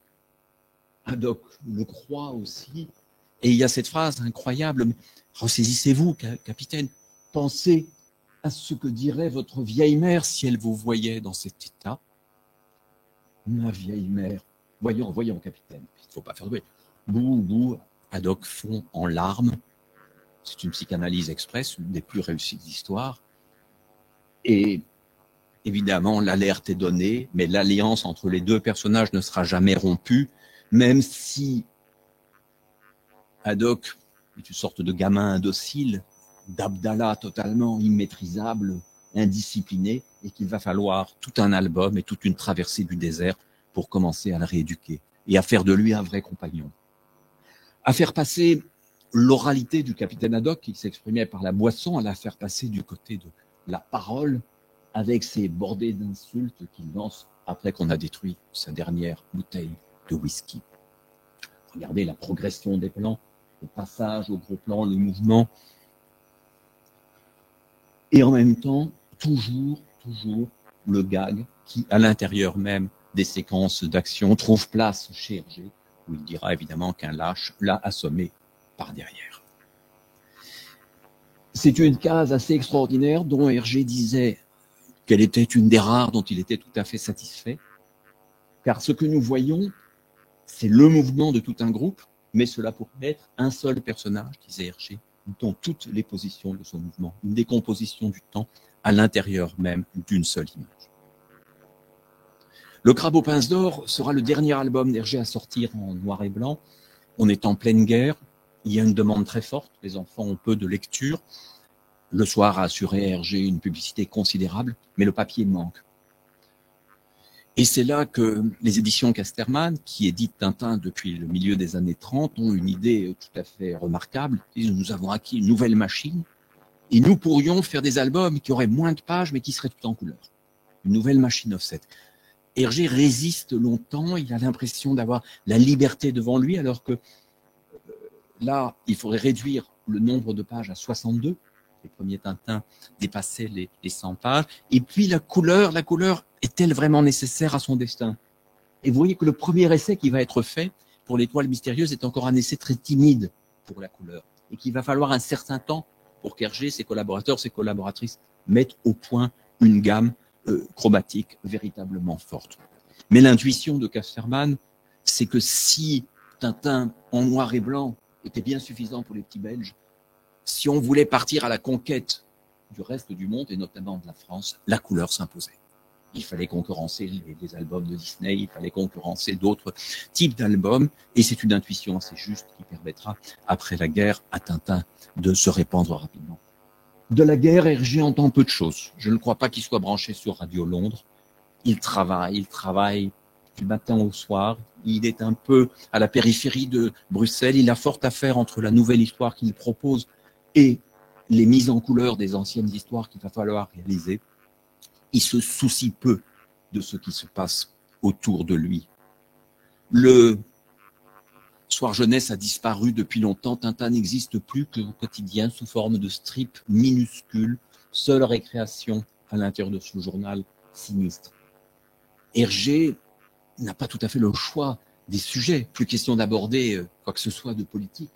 Haddock le croit aussi. Et il y a cette phrase incroyable, ressaisissez-vous, capitaine, pensez à ce que dirait votre vieille mère si elle vous voyait dans cet état. Ma vieille mère, voyons, capitaine, il ne faut pas faire de bruit. Bouh, Haddock fond en larmes. C'est une psychanalyse express, une des plus réussies de l'histoire. Et évidemment, l'alerte est donnée, mais l'alliance entre les deux personnages ne sera jamais rompue, même si Haddock est une sorte de gamin indocile, d'Abdallah totalement immaîtrisable, indiscipliné, et qu'il va falloir tout un album et toute une traversée du désert pour commencer à le rééduquer et à faire de lui un vrai compagnon. À faire passer l'oralité du capitaine Haddock, qui s'exprimait par la boisson, à la faire passer du côté de la parole, avec ses bordées d'insultes qu'il lance après qu'on a détruit sa dernière bouteille de whisky. Regardez la progression des plans, le passage au gros plan, le mouvement. Et en même temps, toujours le gag qui, à l'intérieur même des séquences d'action, trouve place chez Hergé, où il dira évidemment qu'un lâche l'a assommé par derrière. C'est une case assez extraordinaire dont Hergé disait qu'elle était une des rares dont il était tout à fait satisfait, car ce que nous voyons, c'est le mouvement de tout un groupe, mais cela pourrait être un seul personnage, disait Hergé, dans toutes les positions de son mouvement, une décomposition du temps à l'intérieur même d'une seule image. Le Crabe aux pinces d'or sera le dernier album d'Hergé à sortir en noir et blanc. On est en pleine guerre, il y a une demande très forte, les enfants ont peu de lecture. Le Soir a assuré à Hergé une publicité considérable, mais le papier manque. Et c'est là que les éditions Casterman, qui éditent Tintin depuis le milieu des années 30, ont une idée tout à fait remarquable. Ils disent, nous avons acquis une nouvelle machine et nous pourrions faire des albums qui auraient moins de pages mais qui seraient tout en couleur. Une nouvelle machine offset. Hergé résiste longtemps, il a l'impression d'avoir la liberté devant lui, alors que là, il faudrait réduire le nombre de pages à 62. Les premiers Tintins dépassaient les 100 pages. Et puis la couleur est-elle vraiment nécessaire à son destin? Et vous voyez que le premier essai qui va être fait pour l'Étoile mystérieuse est encore un essai très timide pour la couleur. Et qu'il va falloir un certain temps pour qu'Hergé, ses collaborateurs, ses collaboratrices mettent au point une gamme chromatique véritablement forte. Mais l'intuition de Casterman, c'est que si Tintin en noir et blanc était bien suffisant pour les petits Belges, si on voulait partir à la conquête du reste du monde, et notamment de la France, la couleur s'imposait. Il fallait concurrencer les albums de Disney, il fallait concurrencer d'autres types d'albums, et c'est une intuition assez juste qui permettra, après la guerre, à Tintin de se répandre rapidement. De la guerre, Hergé entend peu de choses. Je ne crois pas qu'il soit branché sur Radio Londres. Il travaille du matin au soir. Il est un peu à la périphérie de Bruxelles. Il a fort à faire entre la nouvelle histoire qu'il propose et les mises en couleur des anciennes histoires qu'il va falloir réaliser. Il se soucie peu de ce qui se passe autour de lui. Le Soir jeunesse a disparu depuis longtemps. Tintin n'existe plus qu'au quotidien sous forme de strip minuscule, seule récréation à l'intérieur de ce journal sinistre. Hergé n'a pas tout à fait le choix des sujets. Plus question d'aborder quoi que ce soit de politique.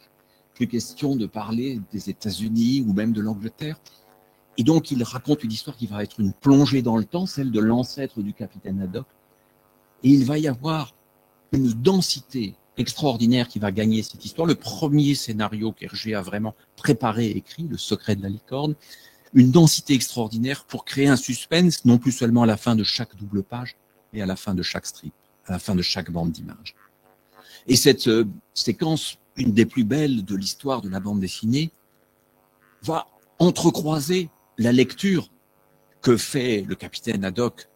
Plus question de parler des États-Unis ou même de l'Angleterre. Et donc, il raconte une histoire qui va être une plongée dans le temps, celle de l'ancêtre du capitaine Haddock. Et il va y avoir une densité extraordinaire qui va gagner cette histoire. Le premier scénario qu'Hergé a vraiment préparé et écrit, Le secret de la licorne, une densité extraordinaire pour créer un suspense, non plus seulement à la fin de chaque double page, mais à la fin de chaque strip, à la fin de chaque bande d'images. Et cette séquence, une des plus belles de l'histoire de la bande dessinée, va entrecroiser la lecture que fait le capitaine Haddock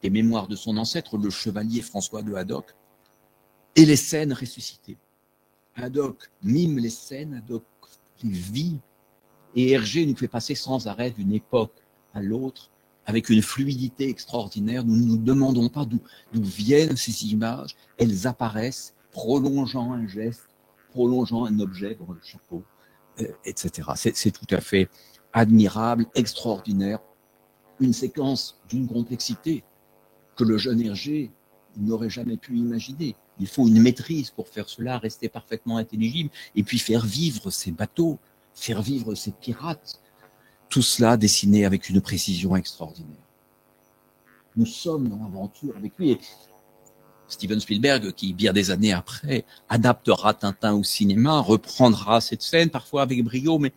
des mémoires de son ancêtre, le chevalier François de Haddock, et les scènes ressuscitées. Haddock mime les scènes, Haddock les vit, et Hergé nous fait passer sans arrêt d'une époque à l'autre, avec une fluidité extraordinaire. Nous ne nous demandons pas d'où viennent ces images, elles apparaissent, prolongeant un geste, prolongeant un objet, dans le chapeau, etc. C'est tout à fait admirable, extraordinaire, une séquence d'une complexité que le jeune Hergé n'aurait jamais pu imaginer. Il faut une maîtrise pour faire cela, rester parfaitement intelligible, et puis faire vivre ces bateaux, faire vivre ces pirates, tout cela dessiné avec une précision extraordinaire. Nous sommes dans l'aventure avec lui, et Steven Spielberg, qui bien des années après adaptera Tintin au cinéma, reprendra cette scène, parfois avec brio, mais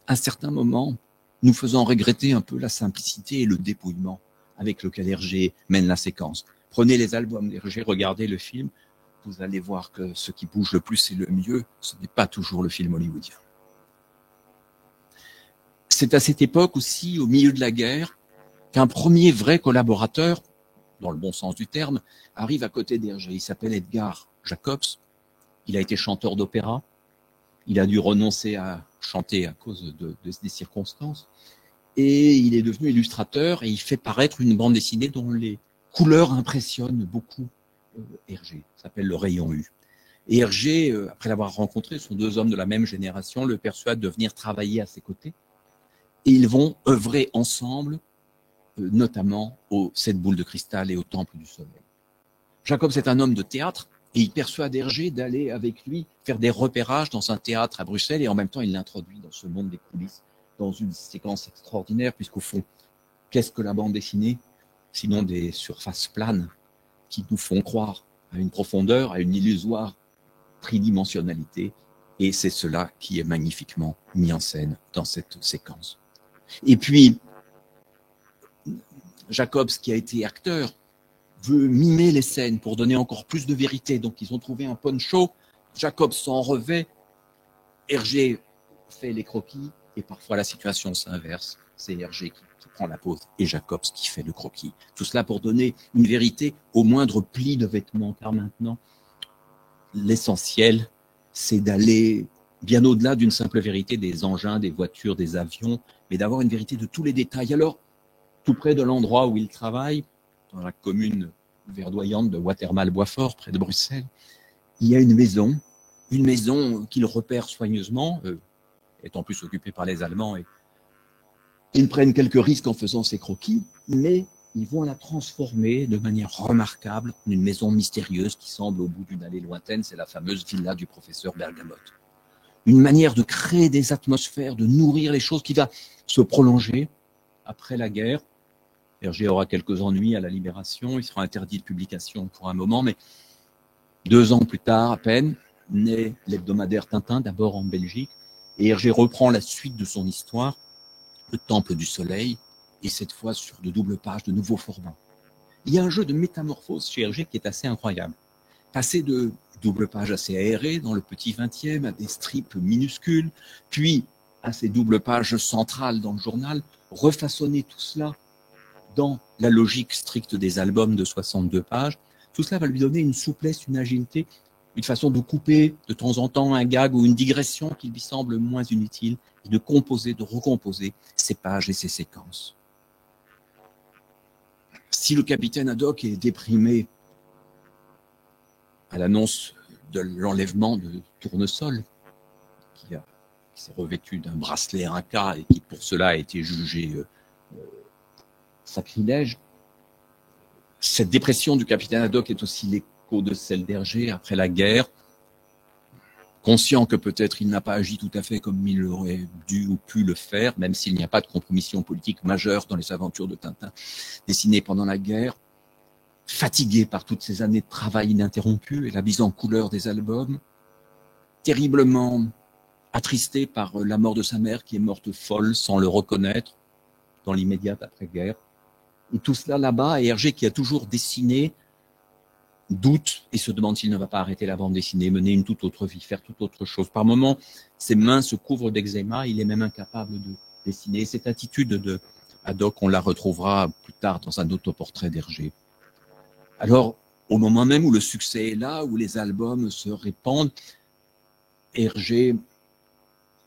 à certains moments, nous faisant regretter un peu la simplicité et le dépouillement avec lequel Hergé mène la séquence. Prenez les albums d'Hergé, regardez le film, vous allez voir que ce qui bouge le plus et le mieux, ce n'est pas toujours le film hollywoodien. C'est à cette époque aussi, au milieu de la guerre, qu'un premier vrai collaborateur, dans le bon sens du terme, arrive à côté d'Hergé. Il s'appelle Edgar Jacobs. Il a été chanteur d'opéra. Il a dû renoncer à chanter à cause des circonstances. Et il est devenu illustrateur et il fait paraître une bande dessinée dont les couleurs impressionnent beaucoup Hergé. Ça s'appelle Le Rayon U. Et Hergé, après l'avoir rencontré, ce sont deux hommes de la même génération, le persuade de venir travailler à ses côtés. Et ils vont œuvrer ensemble, notamment aux 7 boules de cristal et au Temple du Soleil. Jacobs est un homme de théâtre et il persuade Hergé d'aller avec lui faire des repérages dans un théâtre à Bruxelles et en même temps il l'introduit dans ce monde des coulisses, dans une séquence extraordinaire puisqu'au fond, qu'est-ce que la bande dessinée sinon des surfaces planes qui nous font croire à une profondeur, à une illusoire tridimensionnalité, et c'est cela qui est magnifiquement mis en scène dans cette séquence. Et puis, Jacobs, qui a été acteur, veut mimer les scènes pour donner encore plus de vérité. Donc, ils ont trouvé un poncho, Jacobs s'en revêt, Hergé fait les croquis, et parfois la situation s'inverse. C'est Hergé qui prend la pose et Jacobs qui fait le croquis. Tout cela pour donner une vérité au moindre pli de vêtements, car maintenant, l'essentiel, c'est d'aller bien au-delà d'une simple vérité des engins, des voitures, des avions, mais d'avoir une vérité de tous les détails. Alors, tout près de l'endroit où il travaille, dans la commune verdoyante de Watermal-Boisfort, près de Bruxelles, il y a une maison qu'il repère soigneusement, étant plus occupée par les Allemands, et ils prennent quelques risques en faisant ces croquis, mais ils vont la transformer de manière remarquable en une maison mystérieuse qui semble au bout d'une allée lointaine, c'est la fameuse villa du professeur Bergamote. Une manière de créer des atmosphères, de nourrir les choses qui va se prolonger après la guerre. Hergé aura quelques ennuis à la Libération, il sera interdit de publication pour un moment, mais 2 ans plus tard, à peine, naît l'hebdomadaire Tintin, d'abord en Belgique, et Hergé reprend la suite de son histoire, le Temple du Soleil, et cette fois sur de doubles pages, de nouveaux formats. Il y a un jeu de métamorphose chez Hergé qui est assez incroyable. Passer de doubles pages assez aérées dans le petit 20e à des strips minuscules, puis à ces doubles pages centrales dans le journal, refaçonner tout cela dans la logique stricte des albums de 62 pages, tout cela va lui donner une souplesse, une agilité, une façon de couper de temps en temps un gag ou une digression qui lui semble moins inutile, et de composer, de recomposer ces pages et ces séquences. Si le capitaine Haddock est déprimé à l'annonce de l'enlèvement de Tournesol, qui s'est revêtu d'un bracelet Inca et qui pour cela a été jugé sacrilège, cette dépression du capitaine Haddock est aussi l'écho de celle d'Hergé après la guerre, conscient que peut-être il n'a pas agi tout à fait comme il aurait dû ou pu le faire, même s'il n'y a pas de compromission politique majeure dans les aventures de Tintin dessinées pendant la guerre, fatigué par toutes ces années de travail ininterrompu et la mise en couleur des albums, terriblement attristé par la mort de sa mère qui est morte folle sans le reconnaître dans l'immédiate après-guerre. Et tout cela là-bas, et Hergé qui a toujours dessiné, doute et se demande s'il ne va pas arrêter la bande dessinée, mener une toute autre vie, faire toute autre chose. Par moments, ses mains se couvrent d'eczéma, il est même incapable de dessiner. Cette attitude de Haddock, on la retrouvera plus tard dans un autoportrait d'Hergé. Alors, au moment même où le succès est là, où les albums se répandent, Hergé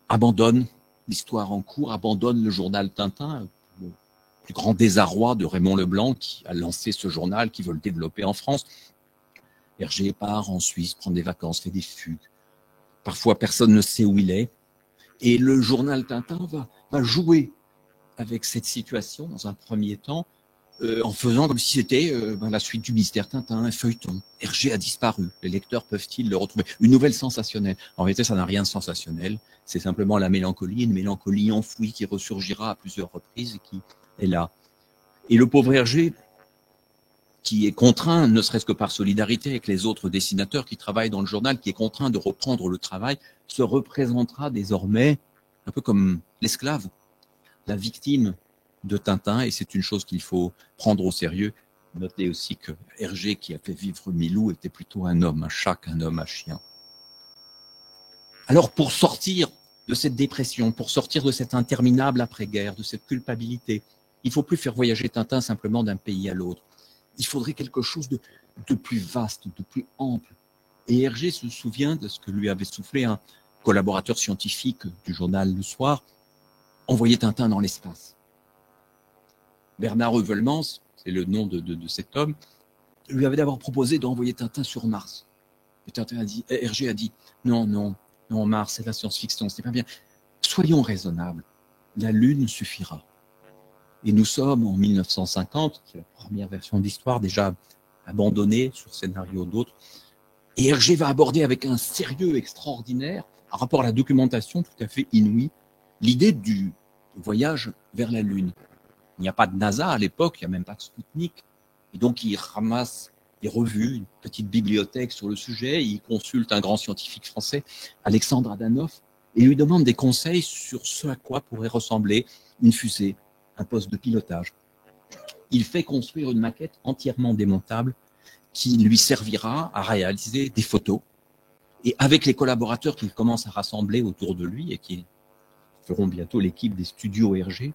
abandonne l'histoire en cours, abandonne le journal Tintin, le plus grand désarroi de Raymond Leblanc qui a lancé ce journal, qui veut le développer en France. Hergé part en Suisse, prend des vacances, fait des fugues. Parfois, personne ne sait où il est. Et le journal Tintin va jouer avec cette situation dans un premier temps, en faisant comme si c'était la suite du mystère Tintin, un feuilleton. Hergé a disparu. Les lecteurs peuvent-ils le retrouver? Une nouvelle sensationnelle. En réalité, ça n'a rien de sensationnel. C'est simplement la mélancolie, une mélancolie enfouie qui ressurgira à plusieurs reprises et qui est là. Et le pauvre Hergé, qui est contraint, ne serait-ce que par solidarité avec les autres dessinateurs qui travaillent dans le journal, qui est contraint de reprendre le travail, se représentera désormais un peu comme l'esclave, la victime de Tintin, et c'est une chose qu'il faut prendre au sérieux. Notez aussi que Hergé, qui a fait vivre Milou, était plutôt un homme à chat qu'un homme à chien. Alors, pour sortir de cette dépression, pour sortir de cette interminable après-guerre, de cette culpabilité, il ne faut plus faire voyager Tintin simplement d'un pays à l'autre. Il faudrait quelque chose de plus vaste, de plus ample. Et Hergé se souvient de ce que lui avait soufflé un collaborateur scientifique du journal Le Soir, envoyer Tintin dans l'espace. Bernard Heuvelmans, c'est le nom de cet homme, lui avait d'abord proposé d'envoyer Tintin sur Mars. Et Hergé a dit, non, Mars, c'est la science-fiction, c'est pas bien. Soyons raisonnables, la Lune suffira. Et nous sommes en 1950, qui est la première version d'Histoire, déjà abandonnée sur scénario d'autres. Et Hergé va aborder avec un sérieux extraordinaire, un rapport à la documentation tout à fait inouï, l'idée du voyage vers la Lune. Il n'y a pas de NASA à l'époque, il n'y a même pas de Spoutnik. Et donc, il ramasse des revues, une petite bibliothèque sur le sujet, il consulte un grand scientifique français, Alexandre Adanoff, et lui demande des conseils sur ce à quoi pourrait ressembler une fusée, un poste de pilotage. Il fait construire une maquette entièrement démontable qui lui servira à réaliser des photos. Et avec les collaborateurs qu'il commence à rassembler autour de lui et qui feront bientôt l'équipe des studios Hergé,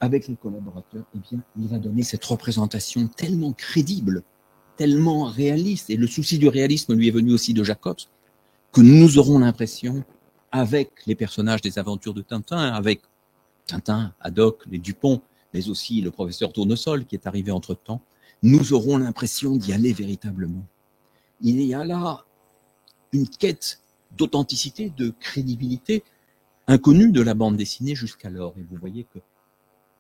avec les collaborateurs, eh bien, il va donner cette représentation tellement crédible, tellement réaliste, et le souci du réalisme lui est venu aussi de Jacobs, que nous aurons l'impression, avec les personnages des aventures de Tintin, avec Tintin, Haddock, les Dupont, mais aussi le professeur Tournesol qui est arrivé entre-temps, nous aurons l'impression d'y aller véritablement. Il y a là une quête d'authenticité, de crédibilité, inconnue de la bande dessinée jusqu'alors. Et vous voyez que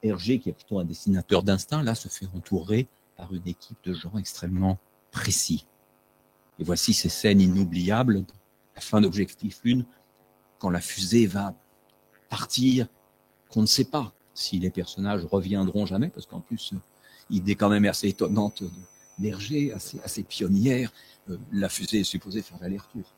Hergé, qui est plutôt un dessinateur d'instinct, là, se fait entourer par une équipe de gens extrêmement précis. Et voici ces scènes inoubliables, la fin d'Objectif Lune, quand la fusée va partir, qu'on ne sait pas si les personnages reviendront jamais, parce qu'en plus, l'idée quand même assez étonnante d'Hergé, assez pionnière, la fusée est supposée faire l'aller-retour.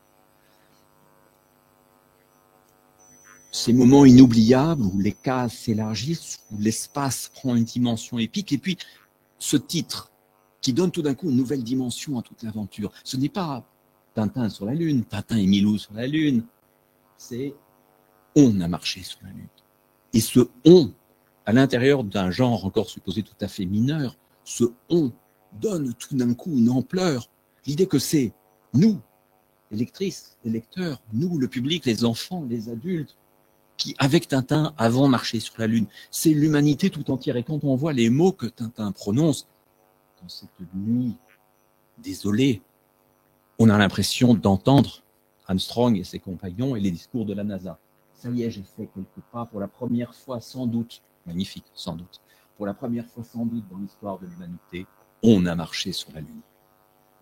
Ces moments inoubliables où les cases s'élargissent, où l'espace prend une dimension épique, et puis ce titre qui donne tout d'un coup une nouvelle dimension à toute l'aventure. Ce n'est pas Tintin sur la Lune, Tintin et Milou sur la Lune, c'est on a marché sur la Lune. Et ce on, à l'intérieur d'un genre encore supposé tout à fait mineur, ce on donne tout d'un coup une ampleur. L'idée que c'est nous, les lectrices, les lecteurs, nous, le public, les enfants, les adultes, qui, avec Tintin, avons marché sur la Lune. C'est l'humanité tout entière. Et quand on voit les mots que Tintin prononce, dans cette nuit désolée, on a l'impression d'entendre Armstrong et ses compagnons et les discours de la NASA. Ça y est, j'ai fait quelques pas pour la première fois sans doute, magnifique sans doute, pour la première fois sans doute dans l'histoire de l'humanité, on a marché sur la Lune.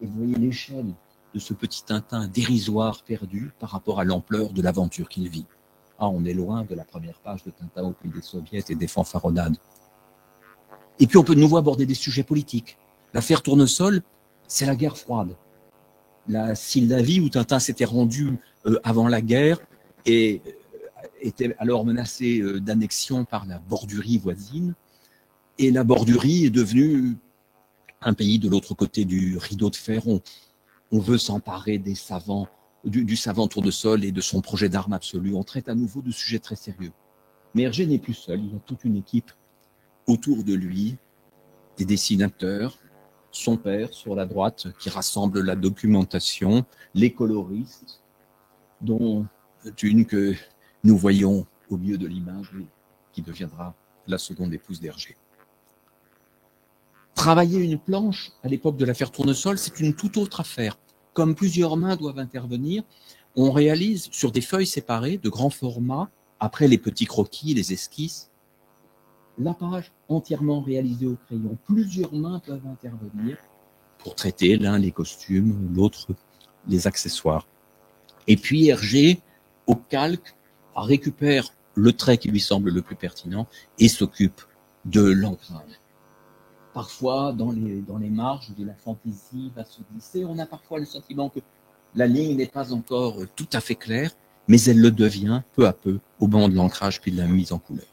Et vous voyez l'échelle de ce petit Tintin dérisoire perdu par rapport à l'ampleur de l'aventure qu'il vit. Ah, on est loin de la première page de Tintin au pays des soviets et des fanfaronnades. Et puis on peut de nouveau aborder des sujets politiques. L'affaire Tournesol, c'est la guerre froide. La Sildavie, où Tintin s'était rendu avant la guerre et était alors menacé d'annexion par la Bordurie voisine. Et la Bordurie est devenue un pays de l'autre côté du rideau de fer. On veut s'emparer des savants, du savant Tournesol et de son projet d'arme absolue. On traite à nouveau de sujets très sérieux. Mais Hergé n'est plus seul, il a toute une équipe autour de lui, des dessinateurs, son père sur la droite qui rassemble la documentation, les coloristes, dont une que nous voyons au milieu de l'image et qui deviendra la seconde épouse d'Hergé. Travailler une planche à l'époque de l'affaire Tournesol, c'est une toute autre affaire. Comme plusieurs mains doivent intervenir, on réalise sur des feuilles séparées de grands formats, après les petits croquis, les esquisses, la page entièrement réalisée au crayon. Plusieurs mains peuvent intervenir pour traiter l'un les costumes, l'autre les accessoires. Et puis Hergé, au calque, récupère le trait qui lui semble le plus pertinent et s'occupe de l'ancrage. Parfois, dans les marges de la fantaisie va se glisser. On a parfois le sentiment que la ligne n'est pas encore tout à fait claire, mais elle le devient peu à peu au moment de l'ancrage puis de la mise en couleur.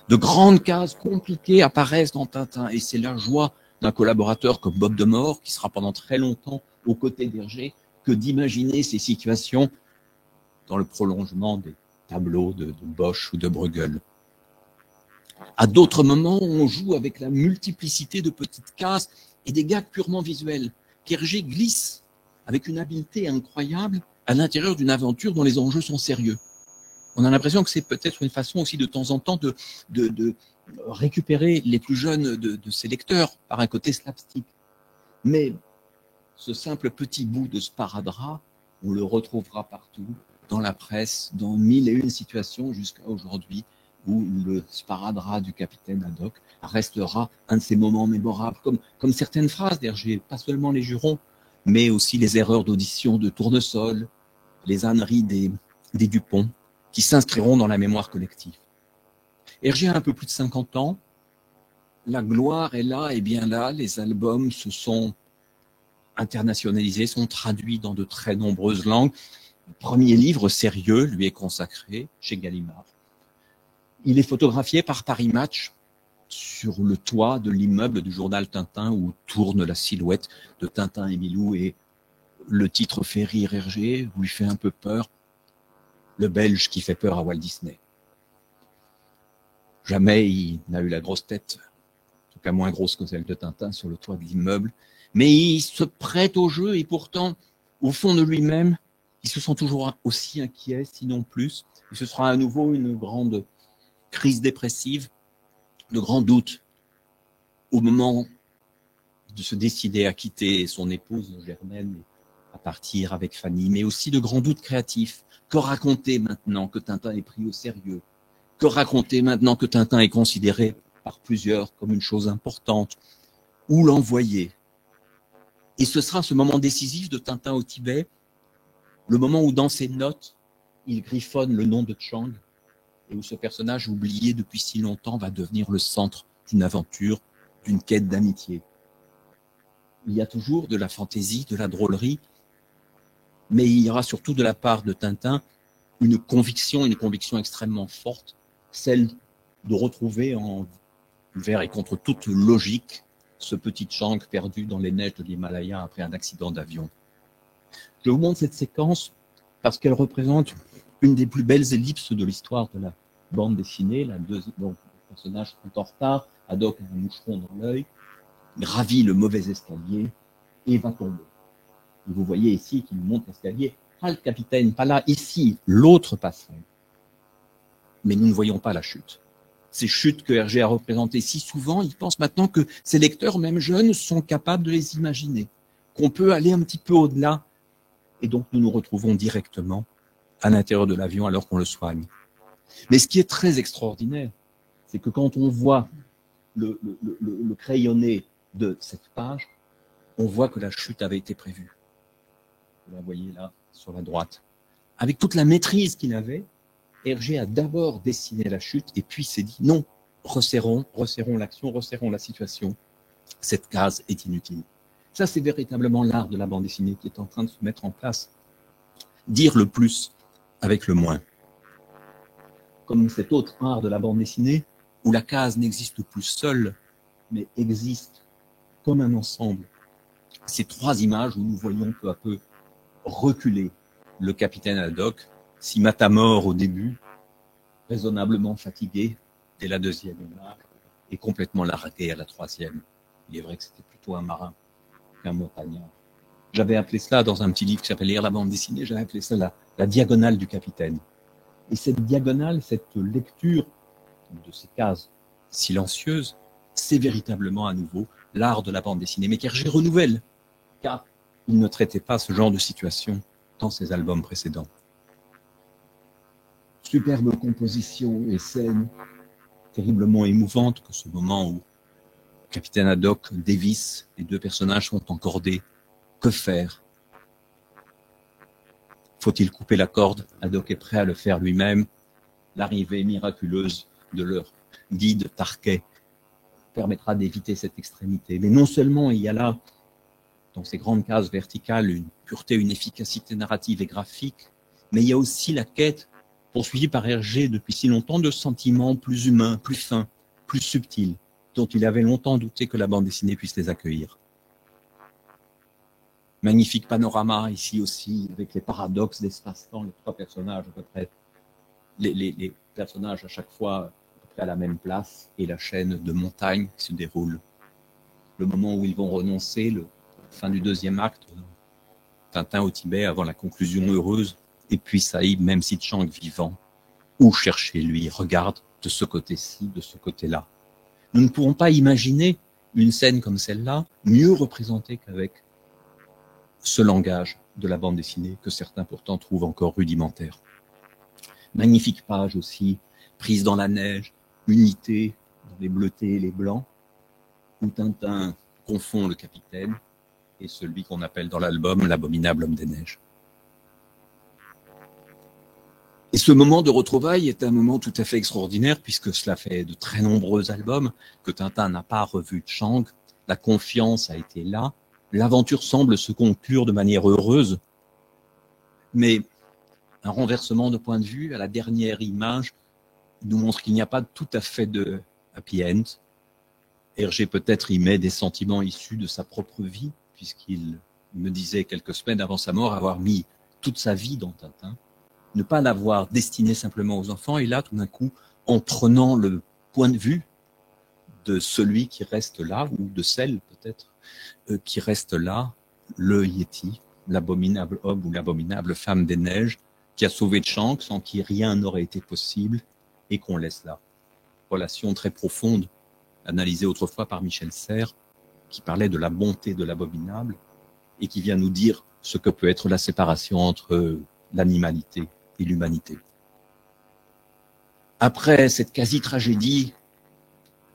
De grandes cases compliquées apparaissent dans Tintin et c'est la joie d'un collaborateur comme Bob de Moor, qui sera pendant très longtemps aux côtés d'Hergé, que d'imaginer ces situations dans le prolongement des tableaux de Bosch ou de Bruegel. À d'autres moments, on joue avec la multiplicité de petites cases et des gags purement visuels qu'Hergé glisse avec une habileté incroyable à l'intérieur d'une aventure dont les enjeux sont sérieux. On a l'impression que c'est peut-être une façon aussi de temps en temps de récupérer les plus jeunes de ses lecteurs par un côté slapstick. Mais ce simple petit bout de sparadrap, on le retrouvera partout, dans la presse, dans 1001 situations jusqu'à aujourd'hui, où le sparadrap du capitaine Haddock restera un de ces moments mémorables, comme certaines phrases d'Hergé, pas seulement les jurons, mais aussi les erreurs d'audition de Tournesol, les âneries des Dupont, qui s'inscriront dans la mémoire collective. Hergé a un peu plus de 50 ans, la gloire est là et bien là, les albums se sont internationalisés, sont traduits dans de très nombreuses langues. Le premier livre sérieux lui est consacré chez Gallimard. Il est photographié par Paris Match sur le toit de l'immeuble du journal Tintin où tourne la silhouette de Tintin et Milou et le titre fait rire Hergé, lui fait un peu peur, le Belge qui fait peur à Walt Disney. Jamais il n'a eu la grosse tête, en tout cas moins grosse que celle de Tintin sur le toit de l'immeuble, mais il se prête au jeu et pourtant, au fond de lui-même, il se sent toujours aussi inquiet, sinon plus. Et ce sera à nouveau une grande crise dépressive, de grands doutes au moment de se décider à quitter son épouse Germaine, à partir avec Fanny, mais aussi de grands doutes créatifs. Que raconter maintenant que Tintin est pris au sérieux? Que raconter maintenant que Tintin est considéré par plusieurs comme une chose importante? Où l'envoyer? Et ce sera ce moment décisif de Tintin au Tibet, le moment où dans ses notes, il griffonne le nom de Chang, et où ce personnage oublié depuis si longtemps va devenir le centre d'une aventure, d'une quête d'amitié. Il y a toujours de la fantaisie, de la drôlerie, mais il y aura surtout de la part de Tintin une conviction extrêmement forte, celle de retrouver envers et contre toute logique ce petit Chang perdu dans les neiges de l'Himalaya après un accident d'avion. Je vous montre cette séquence parce qu'elle représente une des plus belles ellipses de l'histoire de la bande dessinée. Donc, le personnage est en retard, Haddock a un moucheron dans l'œil, gravit le mauvais escalier et va tomber. Et vous voyez ici qu'il monte l'escalier. Ah, le capitaine, pas là, ici, l'autre passerelle. Mais nous ne voyons pas la chute. Ces chutes que Hergé a représentées si souvent, il pense maintenant que ses lecteurs, même jeunes, sont capables de les imaginer, qu'on peut aller un petit peu au-delà, et donc nous nous retrouvons directement à l'intérieur de l'avion alors qu'on le soigne. Mais ce qui est très extraordinaire, c'est que quand on voit le crayonné de cette page, on voit que la chute avait été prévue. Vous la voyez là, sur la droite. Avec toute la maîtrise qu'il avait, Hergé a d'abord dessiné la chute et puis s'est dit non, resserrons l'action, resserrons la situation. Cette case est inutile. Ça, c'est véritablement l'art de la bande dessinée qui est en train de se mettre en place. Dire le plus avec le moins. Comme cet autre art de la bande dessinée, où la case n'existe plus seule, mais existe comme un ensemble. Ces trois images où nous voyons peu à peu reculer le capitaine Haddock, si matamore au début, raisonnablement fatigué dès la deuxième image, et complètement largué à la troisième. Il est vrai que c'était plutôt un marin qu'un montagnard. J'avais appelé cela, dans un petit livre qui s'appelle Lire la bande dessinée, j'avais appelé ça la diagonale du capitaine. Et cette diagonale, cette lecture de ces cases silencieuses, c'est véritablement à nouveau l'art de la bande dessinée, mais qu'Hergé renouvelle, car il ne traitait pas ce genre de situation dans ses albums précédents. Superbe composition et scène, terriblement émouvante que ce moment où Capitaine Haddock dévisse, les deux personnages sont encordés. Que faire? Faut-il couper la corde? Haddock est prêt à le faire lui-même. L'arrivée miraculeuse de leur guide Tarquet permettra d'éviter cette extrémité. Mais non seulement il y a là, dans ces grandes cases verticales, une pureté, une efficacité narrative et graphique, mais il y a aussi la quête poursuivie par Hergé depuis si longtemps de sentiments plus humains, plus fins, plus subtils, dont il avait longtemps douté que la bande dessinée puisse les accueillir. Magnifique panorama ici aussi, avec les paradoxes d'espace-temps, les trois personnages à peu près, les personnages à chaque fois à peu près à la même place, et la chaîne de montagnes qui se déroule. Le moment où ils vont renoncer, la fin du deuxième acte, Tintin au Tibet avant la conclusion heureuse, et puis Saïd, même si Chang vivant, où chercher lui? Regarde de ce côté-ci, de ce côté-là. Nous ne pourrons pas imaginer une scène comme celle-là mieux représentée qu'avec ce langage de la bande dessinée que certains pourtant trouvent encore rudimentaire. Magnifique page aussi, prise dans la neige, unité dans les bleutés et les blancs, où Tintin confond le capitaine et celui qu'on appelle dans l'album l'abominable homme des neiges. Et ce moment de retrouvailles est un moment tout à fait extraordinaire puisque cela fait de très nombreux albums que Tintin n'a pas revu de Chang. La confiance a été là. L'aventure semble se conclure de manière heureuse. Mais un renversement de point de vue à la dernière image nous montre qu'il n'y a pas tout à fait de happy end. Hergé peut-être y met des sentiments issus de sa propre vie puisqu'il me disait quelques semaines avant sa mort avoir mis toute sa vie dans Tintin. Ne pas l'avoir destiné simplement aux enfants, et là, tout d'un coup, en prenant le point de vue de celui qui reste là, ou de celle peut-être, qui reste là, le Yéti, l'abominable homme ou l'abominable femme des neiges, qui a sauvé Chang sans qui rien n'aurait été possible, et qu'on laisse là. Relation très profonde, analysée autrefois par Michel Serres, qui parlait de la bonté de l'abominable, et qui vient nous dire ce que peut être la séparation entre l'animalité et l'humanité. Après cette quasi-tragédie,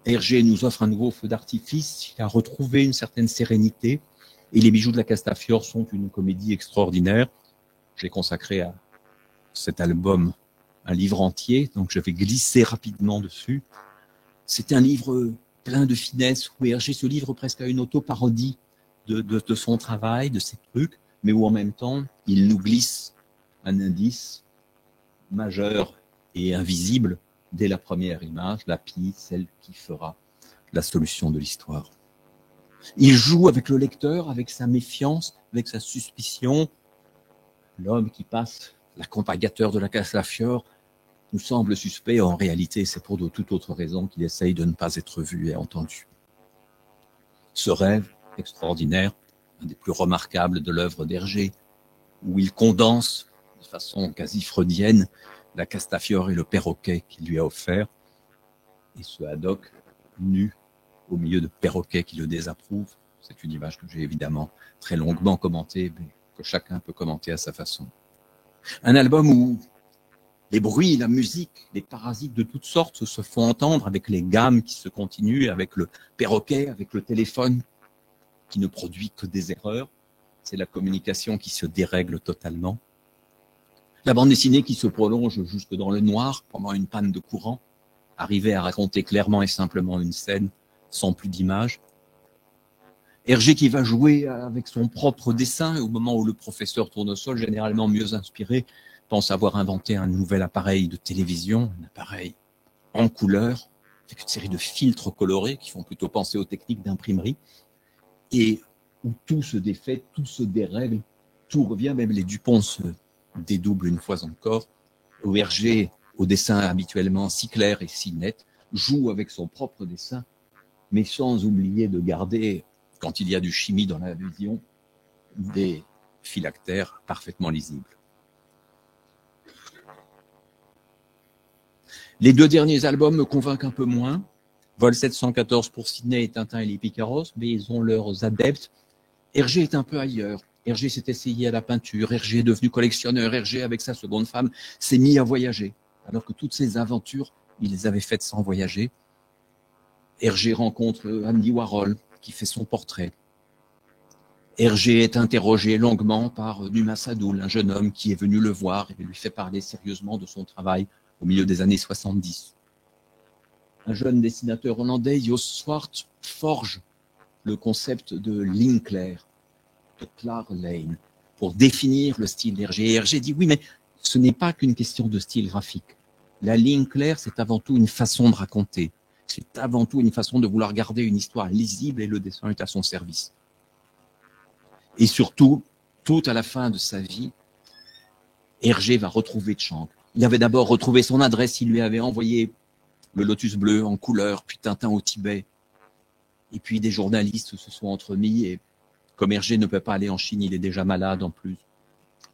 Hergé nous offre un nouveau feu d'artifice, il a retrouvé une certaine sérénité, et Les Bijoux de la Castafiore sont une comédie extraordinaire. J'ai consacré à cet album un livre entier, donc je vais glisser rapidement dessus. C'est un livre plein de finesse, où Hergé se livre presque à une auto-parodie de son travail, de ses trucs, mais où en même temps, il nous glisse un indice majeur et invisible dès la première image, la pie, celle qui fera la solution de l'histoire. Il joue avec le lecteur, avec sa méfiance, avec sa suspicion. L'homme qui passe, l'accompagnateur de la Castafiore, nous semble suspect. En réalité, c'est pour de toute autre raison qu'il essaye de ne pas être vu et entendu. Ce rêve extraordinaire, un des plus remarquables de l'œuvre d'Hergé, où il condense de façon quasi freudienne la Castafiore et le perroquet qu'il lui a offert, et ce haddock nu au milieu de perroquets qui le désapprouvent. C'est une image que j'ai évidemment très longuement commentée, mais que chacun peut commenter à sa façon. Un album où les bruits, la musique, les parasites de toutes sortes se font entendre avec les gammes qui se continuent, avec le perroquet, avec le téléphone qui ne produit que des erreurs. C'est la communication qui se dérègle totalement. La bande dessinée qui se prolonge jusque dans le noir pendant une panne de courant, arriver à raconter clairement et simplement une scène sans plus d'images. Hergé qui va jouer avec son propre dessin et au moment où le professeur Tournesol, généralement mieux inspiré, pense avoir inventé un nouvel appareil de télévision, un appareil en couleur, avec une série de filtres colorés qui font plutôt penser aux techniques d'imprimerie, et où tout se défait, tout se dérègle, tout revient, même les Dupont se dédoublent une fois encore, où Hergé, au dessin habituellement si clair et si net, joue avec son propre dessin, mais sans oublier de garder, quand il y a du chimie dans la vision, des phylactères parfaitement lisibles. Les deux derniers albums me convainquent un peu moins. Vol 714 pour Sidney et Tintin et les Picaros, mais ils ont leurs adeptes. Hergé est un peu ailleurs. Hergé s'est essayé à la peinture, Hergé est devenu collectionneur, Hergé, avec sa seconde femme, s'est mis à voyager, alors que toutes ces aventures, il les avait faites sans voyager. Hergé rencontre Andy Warhol, qui fait son portrait. Hergé est interrogé longuement par Numa Sadoul, un jeune homme qui est venu le voir et lui fait parler sérieusement de son travail au milieu des années 70. Un jeune dessinateur hollandais, Jos Swart, forge le concept de ligne claire, de clare lane, pour définir le style d'Hergé. Et Hergé dit oui, mais ce n'est pas qu'une question de style graphique. La ligne claire, c'est avant tout une façon de raconter. C'est avant tout une façon de vouloir garder une histoire lisible et le dessin est à son service. Et surtout, tout à la fin de sa vie, Hergé va retrouver Chang. Il avait d'abord retrouvé son adresse, il lui avait envoyé le lotus bleu en couleur, puis Tintin au Tibet. Et puis des journalistes se sont entremis et comme Hergé ne peut pas aller en Chine, il est déjà malade en plus.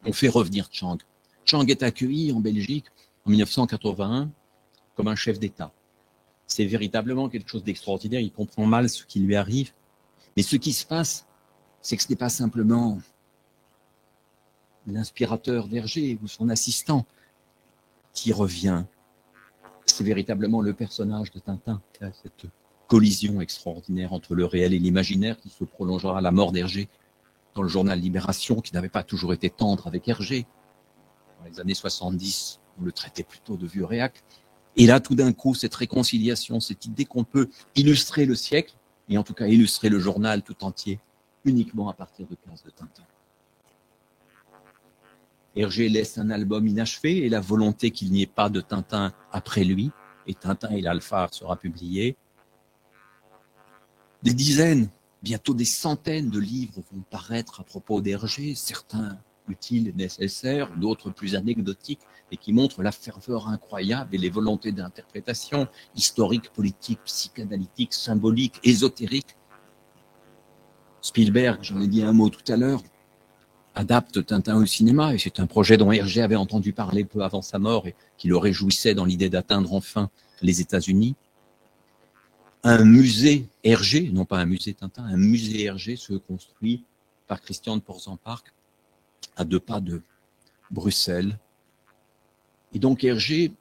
On fait revenir Chang. Chang est accueilli en Belgique en 1981 comme un chef d'État. C'est véritablement quelque chose d'extraordinaire, il comprend mal ce qui lui arrive. Mais ce qui se passe, c'est que ce n'est pas simplement l'inspirateur d'Hergé ou son assistant qui revient. C'est véritablement le personnage de Tintin qui a cette collision extraordinaire entre le réel et l'imaginaire qui se prolongera à la mort d'Hergé dans le journal Libération, qui n'avait pas toujours été tendre avec Hergé. Dans les années 70, on le traitait plutôt de vieux réac. Et là, tout d'un coup, cette réconciliation, cette idée qu'on peut illustrer le siècle, et en tout cas illustrer le journal tout entier, uniquement à partir de cases de Tintin. Hergé laisse un album inachevé et la volonté qu'il n'y ait pas de Tintin après lui, et Tintin et l'Alphard sera publié. Des dizaines, bientôt des centaines de livres vont paraître à propos d'Hergé, certains utiles et nécessaires, d'autres plus anecdotiques, et qui montrent la ferveur incroyable et les volontés d'interprétation historique, politique, psychanalytique, symbolique, ésotérique. Spielberg, j'en ai dit un mot tout à l'heure, adapte Tintin au cinéma, et c'est un projet dont Hergé avait entendu parler peu avant sa mort et qui le réjouissait dans l'idée d'atteindre enfin les États-Unis. Un musée Hergé, non pas un musée Tintin, un musée Hergé se construit par Christian de Portzamparc à 2 pas de Bruxelles. Et donc Hergé,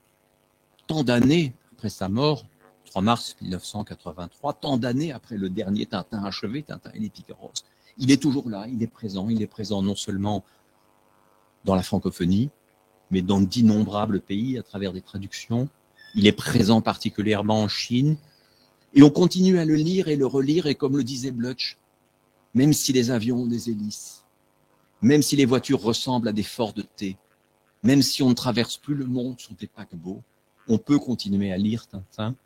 tant d'années après sa mort, 3 mars 1983, tant d'années après le dernier Tintin achevé, Tintin et les Picaros, il est toujours là, il est présent non seulement dans la francophonie, mais dans d'innombrables pays à travers des traductions. Il est présent particulièrement en Chine. Et on continue à le lire et le relire, et comme le disait Blutch, même si les avions ont des hélices, même si les voitures ressemblent à des Ford T, même si on ne traverse plus le monde sur des paquebots, on peut continuer à lire Tintin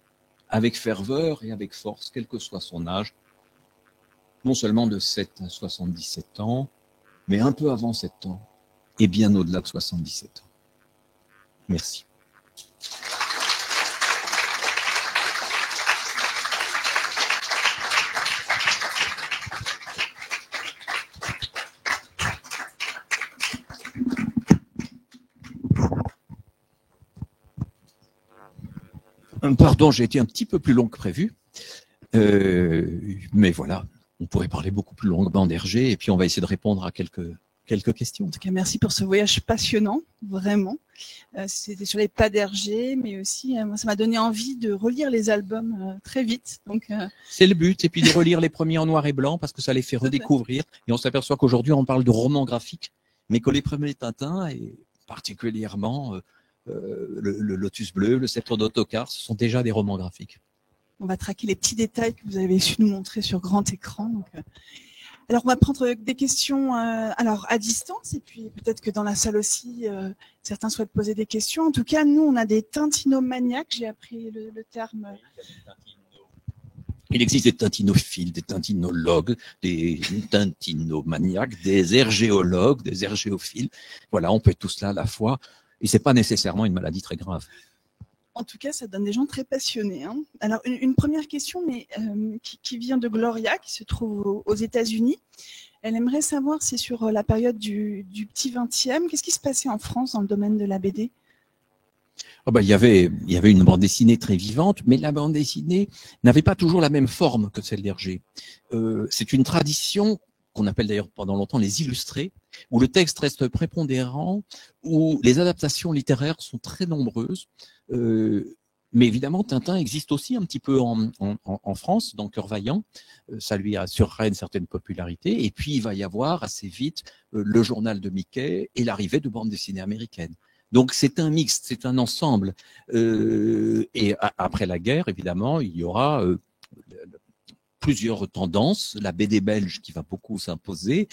avec ferveur et avec force, quel que soit son âge, non seulement de 7 à 77 ans, mais un peu avant 7 ans, et bien au-delà de 77 ans. Merci. Pardon, j'ai été un petit peu plus long que prévu. Mais voilà, on pourrait parler beaucoup plus longuement d'Hergé et puis on va essayer de répondre à quelques questions. En tout cas, merci pour ce voyage passionnant, vraiment. C'était sur les pas d'Hergé, mais aussi, moi, ça m'a donné envie de relire les albums très vite. Donc, c'est le but, et puis de relire les premiers en noir et blanc parce que ça les fait redécouvrir. Et on s'aperçoit qu'aujourd'hui, on parle de romans graphiques, mais que les premiers Tintins, et particulièrement le Lotus Bleu, le Sceptre d'Autocar, ce sont déjà des romans graphiques. On va traquer les petits détails que vous avez su nous montrer sur grand écran. Donc, alors, on va prendre des questions alors à distance, et puis peut-être que dans la salle aussi, certains souhaitent poser des questions. En tout cas, nous, on a des tintinomaniaques, j'ai appris le terme. Il existe des tintinophiles, des tintinologues, des tintinomaniaques, des ergéologues, des ergéophiles. Voilà, on peut être tous là à la fois, et c'est pas nécessairement une maladie très grave. En tout cas, ça donne des gens très passionnés. Hein. Alors, une première question, mais qui vient de Gloria, qui se trouve aux États-Unis. Elle aimerait savoir, c'est sur la période du petit 20e, qu'est-ce qui se passait en France dans le domaine de la BD? Oh ben, il y avait une bande dessinée très vivante, mais la bande dessinée n'avait pas toujours la même forme que celle d'Hergé. C'est une tradition qu'on appelle d'ailleurs pendant longtemps les illustrés, où le texte reste prépondérant, où les adaptations littéraires sont très nombreuses. Mais évidemment, Tintin existe aussi un petit peu en France, dans Cœur Vaillant. Ça lui assurera une certaine popularité. Et puis, il va y avoir assez vite le journal de Mickey et l'arrivée de bandes dessinées américaines. Donc, c'est un mixte, c'est un ensemble. Et après la guerre, évidemment, il y aura plusieurs tendances. La BD belge qui va beaucoup s'imposer,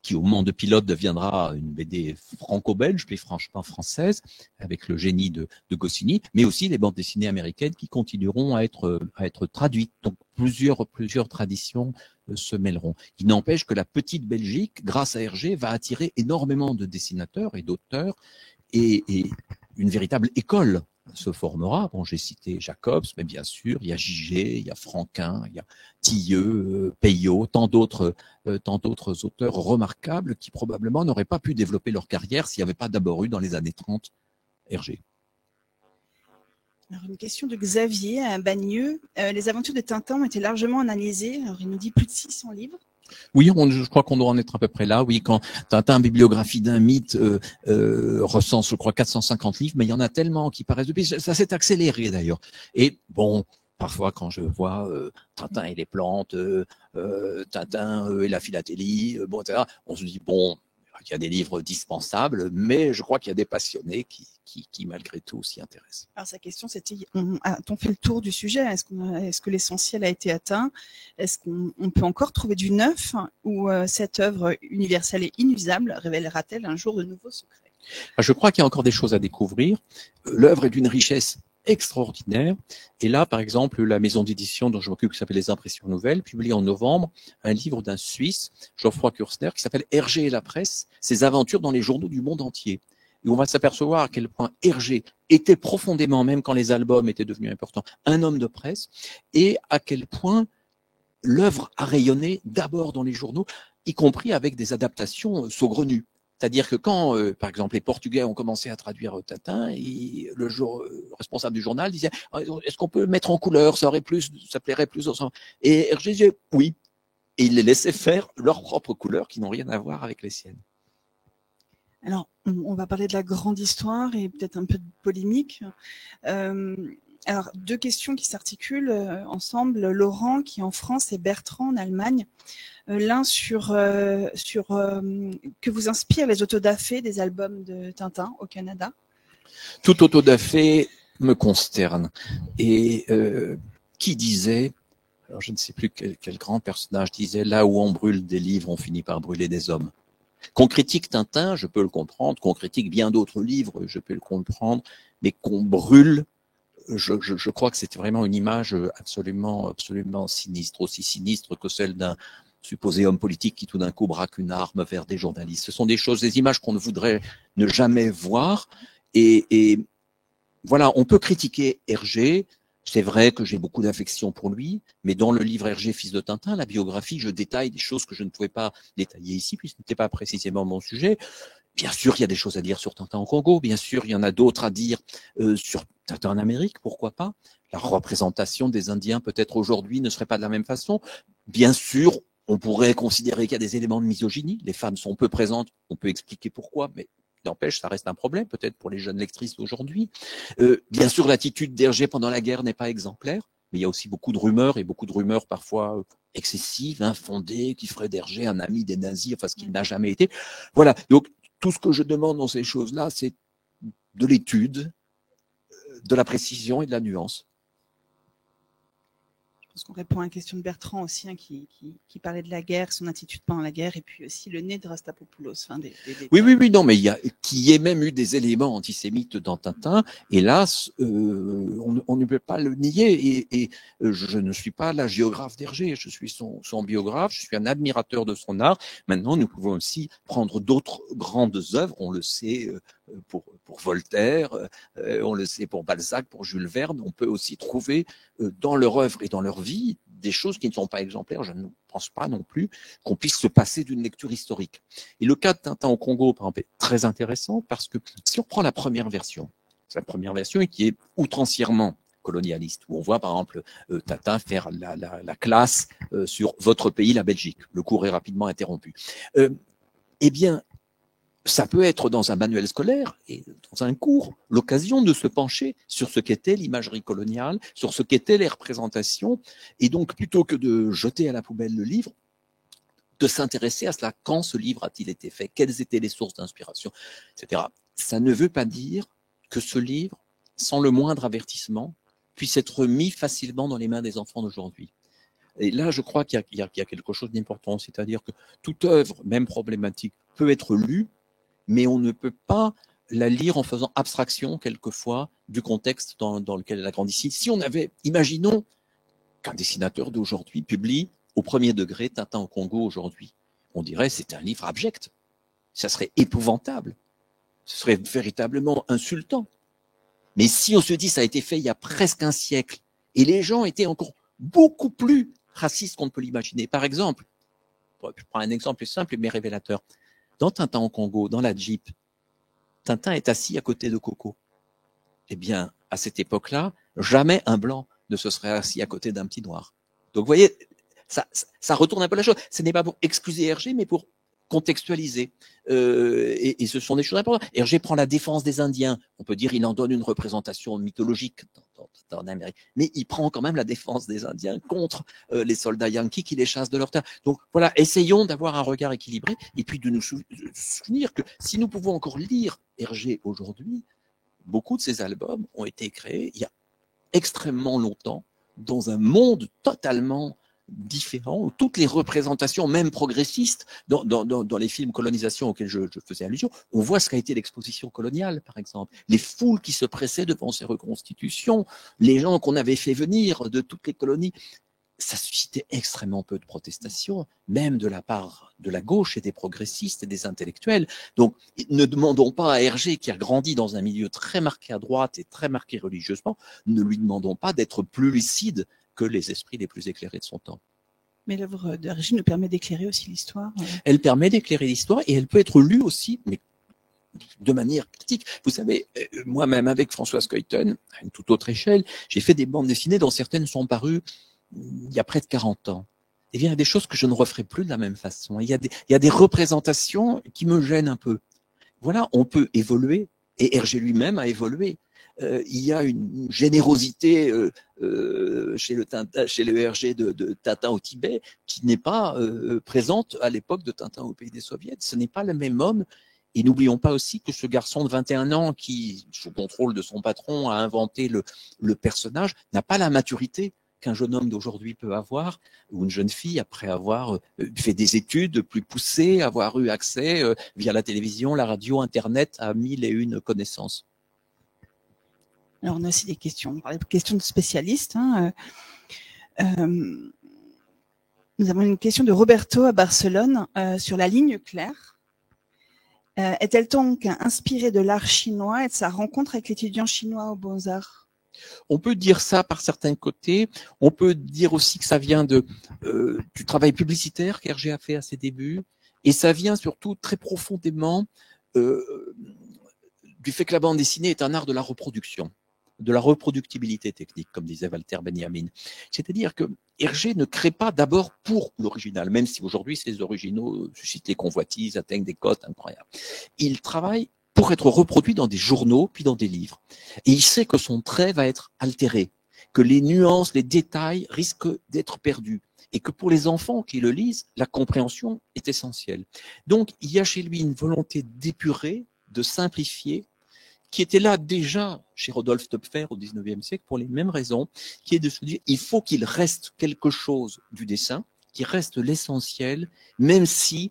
qui au moment de Pilote deviendra une BD franco-belge, puis franchement française, avec le génie de Goscinny, mais aussi les bandes dessinées américaines qui continueront à être traduites. Donc plusieurs traditions se mêleront. Il n'empêche que la petite Belgique, grâce à Hergé, va attirer énormément de dessinateurs et d'auteurs, et une véritable école se formera. Bon, j'ai cité Jacobs, mais bien sûr, il y a Gigé, il y a Franquin, il y a Tilleux, Peillot, tant d'autres auteurs remarquables qui probablement n'auraient pas pu développer leur carrière s'il n'y avait pas d'abord eu dans les années 30 Hergé. Alors, une question de Xavier à Bagneux. Les aventures de Tintin ont été largement analysées. Alors, il nous dit plus de 600 livres. Oui, je crois qu'on doit en être à peu près là. Oui, quand Tintin, bibliographie d'un mythe, recense, je crois, 450 livres, mais il y en a tellement qui paraissent depuis. Ça s'est accéléré d'ailleurs. Et bon, parfois quand je vois Tintin et les plantes, Tintin et la philatélie, bon, etc., on se dit bon, il y a des livres dispensables, mais je crois qu'il y a des passionnés qui malgré tout s'y intéressent. Alors sa question c'était, a-t-on fait le tour du sujet? Est-ce que l'essentiel a été atteint? Est-ce qu'on peut encore trouver du neuf? Ou cette œuvre universelle et inusable révélera-t-elle un jour de nouveaux secrets? Je crois qu'il y a encore des choses à découvrir. L'œuvre est d'une richesse extraordinaire. Et là, par exemple, la maison d'édition dont je m'occupe, qui s'appelle Les Impressions Nouvelles, publie en novembre un livre d'un Suisse, Geoffroy Kürzner, qui s'appelle Hergé et la presse, ses aventures dans les journaux du monde entier. Et on va s'apercevoir à quel point Hergé était profondément, même quand les albums étaient devenus importants, un homme de presse, et à quel point l'œuvre a rayonné d'abord dans les journaux, y compris avec des adaptations saugrenues. C'est-à-dire que quand, par exemple, les Portugais ont commencé à traduire Tintin, et le responsable du journal disait « Est-ce qu'on peut le mettre en couleur, ça plairait plus aux enfants ?» Et Hergé disait « Oui ». Et il les laissait faire leurs propres couleurs qui n'ont rien à voir avec les siennes. Alors, on va parler de la grande histoire et peut-être un peu de polémique. Alors, deux questions qui s'articulent ensemble. Laurent, qui est en France, et Bertrand, en Allemagne. L'un sur que vous inspirent les autodafés des albums de Tintin au Canada? Tout autodafé me consterne. Et qui disait, alors je ne sais plus quel grand personnage disait, là où on brûle des livres, on finit par brûler des hommes. Qu'on critique Tintin, je peux le comprendre. Qu'on critique bien d'autres livres, je peux le comprendre. Mais qu'on brûle, je crois que c'était vraiment une image absolument sinistre, aussi sinistre que celle d'un supposé homme politique qui tout d'un coup braque une arme vers des journalistes. Ce sont des choses, des images qu'on ne voudrait ne jamais voir. Et voilà, on peut critiquer Hergé. C'est vrai que j'ai beaucoup d'affection pour lui, mais dans le livre Hergé, fils de Tintin, la biographie, je détaille des choses que je ne pouvais pas détailler ici, puisque ce n'était pas précisément mon sujet. Bien sûr, il y a des choses à dire sur Tintin au Congo. Bien sûr, il y en a d'autres à dire sur Tintin en Amérique, pourquoi pas. La représentation des Indiens, peut-être aujourd'hui, ne serait pas de la même façon. Bien sûr, on pourrait considérer qu'il y a des éléments de misogynie. Les femmes sont peu présentes. On peut expliquer pourquoi, mais n'empêche, ça reste un problème, peut-être pour les jeunes lectrices d'aujourd'hui. Bien sûr, l'attitude d'Hergé pendant la guerre n'est pas exemplaire, mais il y a aussi beaucoup de rumeurs, et beaucoup de rumeurs parfois excessives, infondées, qui feraient d'Hergé un ami des nazis, enfin ce qu'il n'a jamais été. Voilà, donc tout ce que je demande dans ces choses-là, c'est de l'étude, de la précision et de la nuance. Je pense qu'on répond à une question de Bertrand aussi, hein, qui parlait de la guerre, son attitude pendant la guerre, et puis aussi le nez de Rastapopoulos. Enfin, oui, non, mais il y a qui ait même eu des éléments antisémites dans Tintin. Hélas, on ne peut pas le nier. Et je ne suis pas la géographe d'Hergé, je suis son biographe, je suis un admirateur de son art. Maintenant, nous pouvons aussi prendre d'autres grandes œuvres. On le sait pour Voltaire, on le sait pour Balzac, pour Jules Verne. On peut aussi trouver dans leur œuvre et dans leur vie des choses qui ne sont pas exemplaires. Je ne pense pas non plus qu'on puisse se passer d'une lecture historique. Et le cas de Tintin au Congo, par exemple, est très intéressant parce que si on prend la première version qui est outrancièrement colonialiste, où on voit par exemple Tintin faire la classe sur votre pays, la Belgique. Le cours est rapidement interrompu. Eh bien, ça peut être dans un manuel scolaire et dans un cours l'occasion de se pencher sur ce qu'était l'imagerie coloniale, sur ce qu'étaient les représentations, et donc plutôt que de jeter à la poubelle le livre, de s'intéresser à cela. Quand ce livre a-t-il été fait? Quelles étaient les sources d'inspiration, etc. Ça ne veut pas dire que ce livre, sans le moindre avertissement, puisse être mis facilement dans les mains des enfants d'aujourd'hui. Et là, je crois qu'il y a quelque chose d'important, c'est-à-dire que toute œuvre, même problématique, peut être lue, mais on ne peut pas la lire en faisant abstraction, quelquefois, du contexte dans lequel elle a grandi. Si on avait, imaginons qu'un dessinateur d'aujourd'hui publie au premier degré Tintin au Congo aujourd'hui, on dirait c'est un livre abject. Ça serait épouvantable. Ce serait véritablement insultant. Mais si on se dit ça a été fait il y a presque un siècle, et les gens étaient encore beaucoup plus racistes qu'on ne peut l'imaginer. Par exemple, je prends un exemple simple mais révélateur. Dans Tintin au Congo, dans la Jeep, Tintin est assis à côté de Coco. Eh bien, à cette époque-là, jamais un blanc ne se serait assis à côté d'un petit noir. Donc, vous voyez, ça retourne un peu la chose. Ce n'est pas pour excuser Hergé, mais pour contextualiser. Et ce sont des choses importantes. Hergé prend la défense des Indiens. On peut dire qu'il en donne une représentation mythologique en Amérique. Mais il prend quand même la défense des Indiens contre les soldats yankees qui les chassent de leur terre. Donc voilà, essayons d'avoir un regard équilibré et puis de nous souvenir que si nous pouvons encore lire Hergé aujourd'hui, beaucoup de ces albums ont été créés il y a extrêmement longtemps dans un monde totalement différent, où toutes les représentations, même progressistes, dans les films colonisation auxquels je faisais allusion, on voit ce qu'a été l'exposition coloniale, par exemple. Les foules qui se pressaient devant ces reconstitutions, les gens qu'on avait fait venir de toutes les colonies, ça suscitait extrêmement peu de protestations, même de la part de la gauche et des progressistes et des intellectuels. Donc, ne demandons pas à Hergé, qui a grandi dans un milieu très marqué à droite et très marqué religieusement, ne lui demandons pas d'être plus lucide que les esprits les plus éclairés de son temps. Mais l'œuvre d'Hergé nous permet d'éclairer aussi l'histoire. Elle permet d'éclairer l'histoire et elle peut être lue aussi, mais de manière critique. Vous savez, moi-même avec Françoise Coyton, à une toute autre échelle, j'ai fait des bandes dessinées dont certaines sont parues il y a près de 40 ans. Eh bien, il y a des choses que je ne referai plus de la même façon. Il y a des représentations qui me gênent un peu. Voilà, on peut évoluer, et Hergé lui-même a évolué. Il y a une générosité chez le Hergé de Tintin au Tibet qui n'est pas présente à l'époque de Tintin au pays des Soviets. Ce n'est pas le même homme. Et n'oublions pas aussi que ce garçon de 21 ans qui, sous contrôle de son patron, a inventé le personnage, n'a pas la maturité qu'un jeune homme d'aujourd'hui peut avoir, ou une jeune fille après avoir fait des études plus poussées, avoir eu accès via la télévision, la radio, Internet à 1001 connaissances. Alors on a aussi des questions. On parlait de questions de spécialistes. Nous avons une question de Roberto à Barcelone sur la ligne claire. Est-elle donc inspirée de l'art chinois et de sa rencontre avec l'étudiant chinois aux Beaux-Arts ? On peut dire ça par certains côtés. On peut dire aussi que ça vient du travail publicitaire qu'Hergé a fait à ses débuts. Et ça vient surtout très profondément du fait que la bande dessinée est un art de la reproduction, de la reproductibilité technique, comme disait Walter Benjamin. C'est-à-dire que Hergé ne crée pas d'abord pour l'original, même si aujourd'hui ces originaux suscitent les convoitises, atteignent des cotes incroyables. Il travaille pour être reproduit dans des journaux, puis dans des livres. Et il sait que son trait va être altéré, que les nuances, les détails risquent d'être perdus. Et que pour les enfants qui le lisent, la compréhension est essentielle. Donc, il y a chez lui une volonté d'épurer, de simplifier, qui était là déjà chez Rodolphe Töpffer au XIXe siècle pour les mêmes raisons, qui est de se dire il faut qu'il reste quelque chose du dessin, qui reste l'essentiel, même si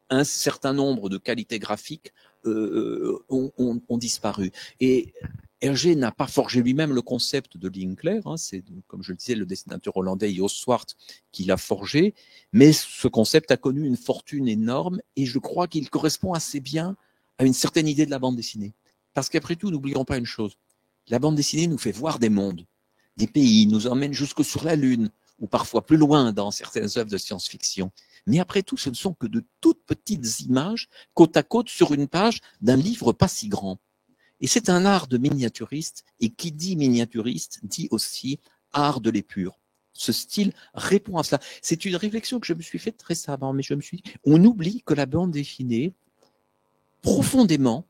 un certain nombre de qualités graphiques ont disparu. Et Hergé n'a pas forgé lui-même le concept de ligne claire, hein, c'est, comme je le disais, le dessinateur hollandais Jos Swart qui l'a forgé, mais ce concept a connu une fortune énorme et je crois qu'il correspond assez bien à une certaine idée de la bande dessinée. Parce qu'après tout, n'oublions pas une chose, la bande dessinée nous fait voir des mondes, des pays, nous emmène jusque sur la Lune, ou parfois plus loin dans certaines œuvres de science-fiction. Mais après tout, ce ne sont que de toutes petites images, côte à côte, sur une page d'un livre pas si grand. Et c'est un art de miniaturiste, et qui dit miniaturiste dit aussi art de l'épure. Ce style répond à cela. C'est une réflexion que je me suis faite récemment, mais je me suis dit, on oublie que la bande dessinée, profondément,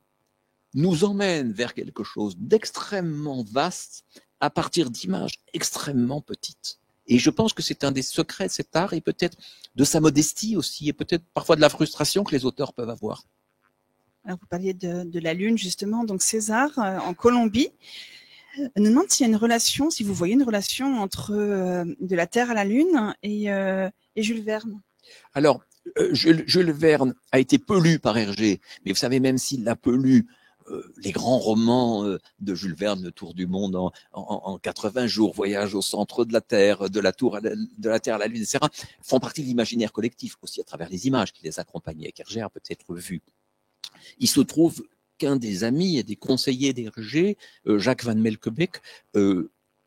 nous emmène vers quelque chose d'extrêmement vaste à partir d'images extrêmement petites. Et je pense que c'est un des secrets de cet art et peut-être de sa modestie aussi et peut-être parfois de la frustration que les auteurs peuvent avoir. Alors, vous parliez de la Lune, justement. Donc, César, en Colombie, me demande s'il y a une relation, si vous voyez une relation entre de la Terre à la Lune et Jules Verne. Alors, Jules Verne a été peu lu par Hergé, mais vous savez, même s'il l'a peu lu, les grands romans de Jules Verne, Le Tour du monde en 80 jours, Voyage au centre de la Terre, de la Terre à la Lune, etc., font partie de l'imaginaire collectif, aussi à travers les images qui les accompagnaient, qu'Hergé a peut-être vues. Il se trouve qu'un des amis et des conseillers d'Hergé, Jacques van Melkebeek,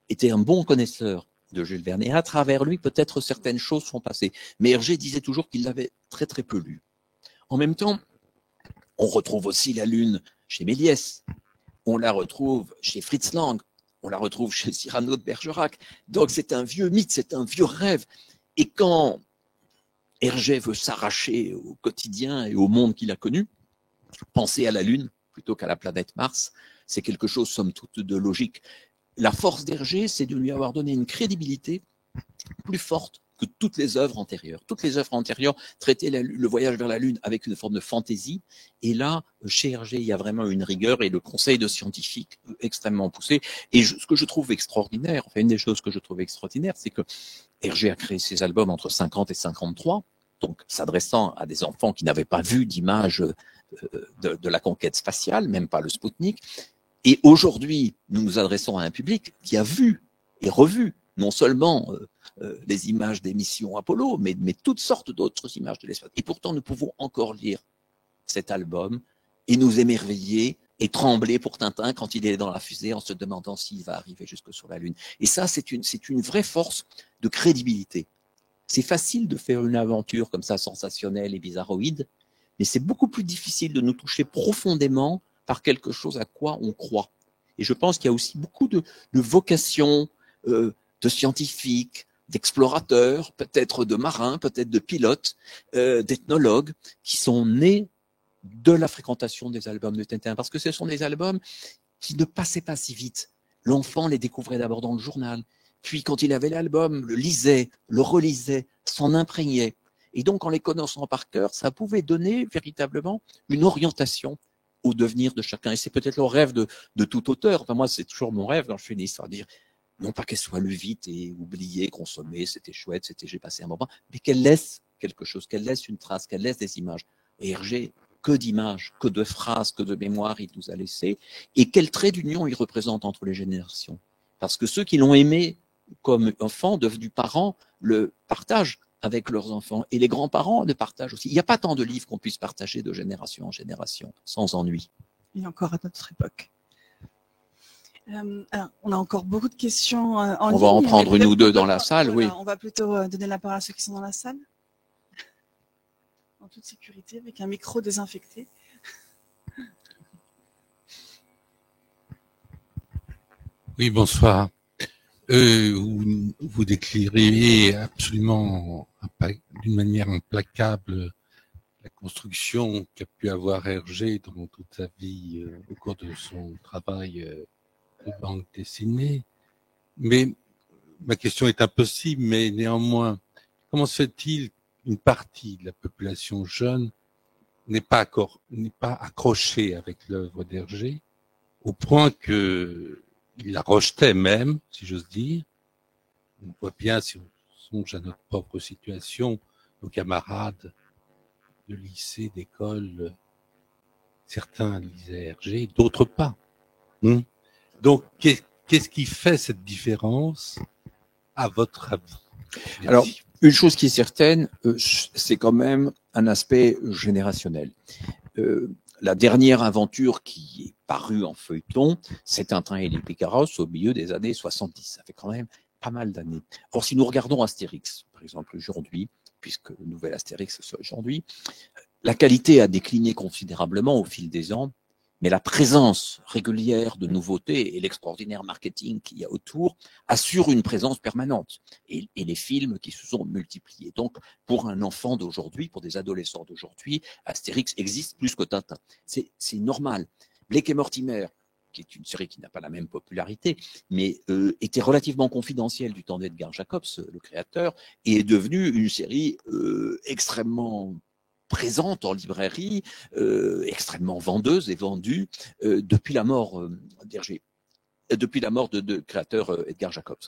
était un bon connaisseur de Jules Verne. Et à travers lui, peut-être certaines choses sont passées. Mais Hergé disait toujours qu'il l'avait très très peu lu. En même temps, on retrouve aussi la Lune chez Méliès, on la retrouve chez Fritz Lang, on la retrouve chez Cyrano de Bergerac. Donc c'est un vieux mythe, c'est un vieux rêve. Et quand Hergé veut s'arracher au quotidien et au monde qu'il a connu, penser à la Lune plutôt qu'à la planète Mars, c'est quelque chose, somme toute, de logique. La force d'Hergé, c'est de lui avoir donné une crédibilité plus forte que toutes les œuvres antérieures. Toutes les œuvres antérieures traitaient le voyage vers la Lune avec une forme de fantaisie. Et là, chez Hergé, il y a vraiment une rigueur et le conseil de scientifiques extrêmement poussé. Et ce que je trouve extraordinaire, enfin une des choses que je trouve extraordinaire, c'est que Hergé a créé ses albums entre 50 et 53, donc s'adressant à des enfants qui n'avaient pas vu d'image de la conquête spatiale, même pas le Spoutnik. Et aujourd'hui, nous nous adressons à un public qui a vu et revu non seulement les images des missions Apollo, mais toutes sortes d'autres images de l'espace. Et pourtant, nous pouvons encore lire cet album et nous émerveiller et trembler pour Tintin quand il est dans la fusée en se demandant s'il va arriver jusque sur la Lune. Et ça, c'est une vraie force de crédibilité. C'est facile de faire une aventure comme ça, sensationnelle et bizarroïde, mais c'est beaucoup plus difficile de nous toucher profondément par quelque chose à quoi on croit. Et je pense qu'il y a aussi beaucoup de vocations, de scientifiques, d'explorateurs, peut-être de marins, peut-être de pilotes, d'ethnologues, qui sont nés de la fréquentation des albums de Tintin, parce que ce sont des albums qui ne passaient pas si vite. L'enfant les découvrait d'abord dans le journal, puis quand il avait l'album, le lisait, le relisait, s'en imprégnait. Et donc, en les connaissant par cœur, ça pouvait donner véritablement une orientation au devenir de chacun. Et c'est peut-être le rêve de tout auteur. Enfin, moi, c'est toujours mon rêve quand je fais une histoire, dire non pas qu'elle soit lue vite et oubliée, consommée, c'était chouette, j'ai passé un moment, mais qu'elle laisse quelque chose, qu'elle laisse une trace, qu'elle laisse des images. Et Hergé, que d'images, que de phrases, que de mémoires il nous a laissé, et quel trait d'union il représente entre les générations. Parce que ceux qui l'ont aimé comme enfant, devenus parents, le partagent avec leurs enfants, et les grands-parents le partagent aussi. Il n'y a pas tant de livres qu'on puisse partager de génération en génération, sans ennui. Et encore à notre époque. Alors, on a encore beaucoup de questions en ligne. On va en prendre une ou deux dans la salle, voilà, oui. On va plutôt donner la parole à ceux qui sont dans la salle. En toute sécurité, avec un micro désinfecté. Oui, bonsoir. Vous décrivez absolument d'une manière implacable la construction qu'a pu avoir Hergé dans toute sa vie au cours de son travail de bande dessinée. Mais ma question est impossible, mais néanmoins, comment se fait-il qu'une partie de la population jeune n'est pas accrochée avec l'œuvre d'Hergé, au point que il la rejetait même, si j'ose dire. On voit bien, si on songe à notre propre situation, nos camarades de lycée, d'école, certains lisaient Hergé, d'autres pas. Donc, qu'est-ce qui fait cette différence, à votre avis? Merci. Alors, une chose qui est certaine, c'est quand même un aspect générationnel. La dernière aventure qui est parue en feuilleton, c'est Tintin et les Picaros au milieu des années 70. Ça fait quand même pas mal d'années. Or, si nous regardons Astérix, par exemple, aujourd'hui, puisque le nouvel Astérix c'est aujourd'hui, la qualité a décliné considérablement au fil des ans, mais la présence régulière de nouveautés et l'extraordinaire marketing qu'il y a autour assurent une présence permanente. Et les films qui se sont multipliés. Donc, pour un enfant d'aujourd'hui, pour des adolescents d'aujourd'hui, Astérix existe plus que Tintin. C'est normal. Blake et Mortimer, qui est une série qui n'a pas la même popularité, mais était relativement confidentielle du temps d'Edgar Jacobs, le créateur, et est devenue une série extrêmement présente en librairie, extrêmement vendeuse et vendue depuis la mort d'Hergé, depuis la mort de créateur Edgar Jacobs.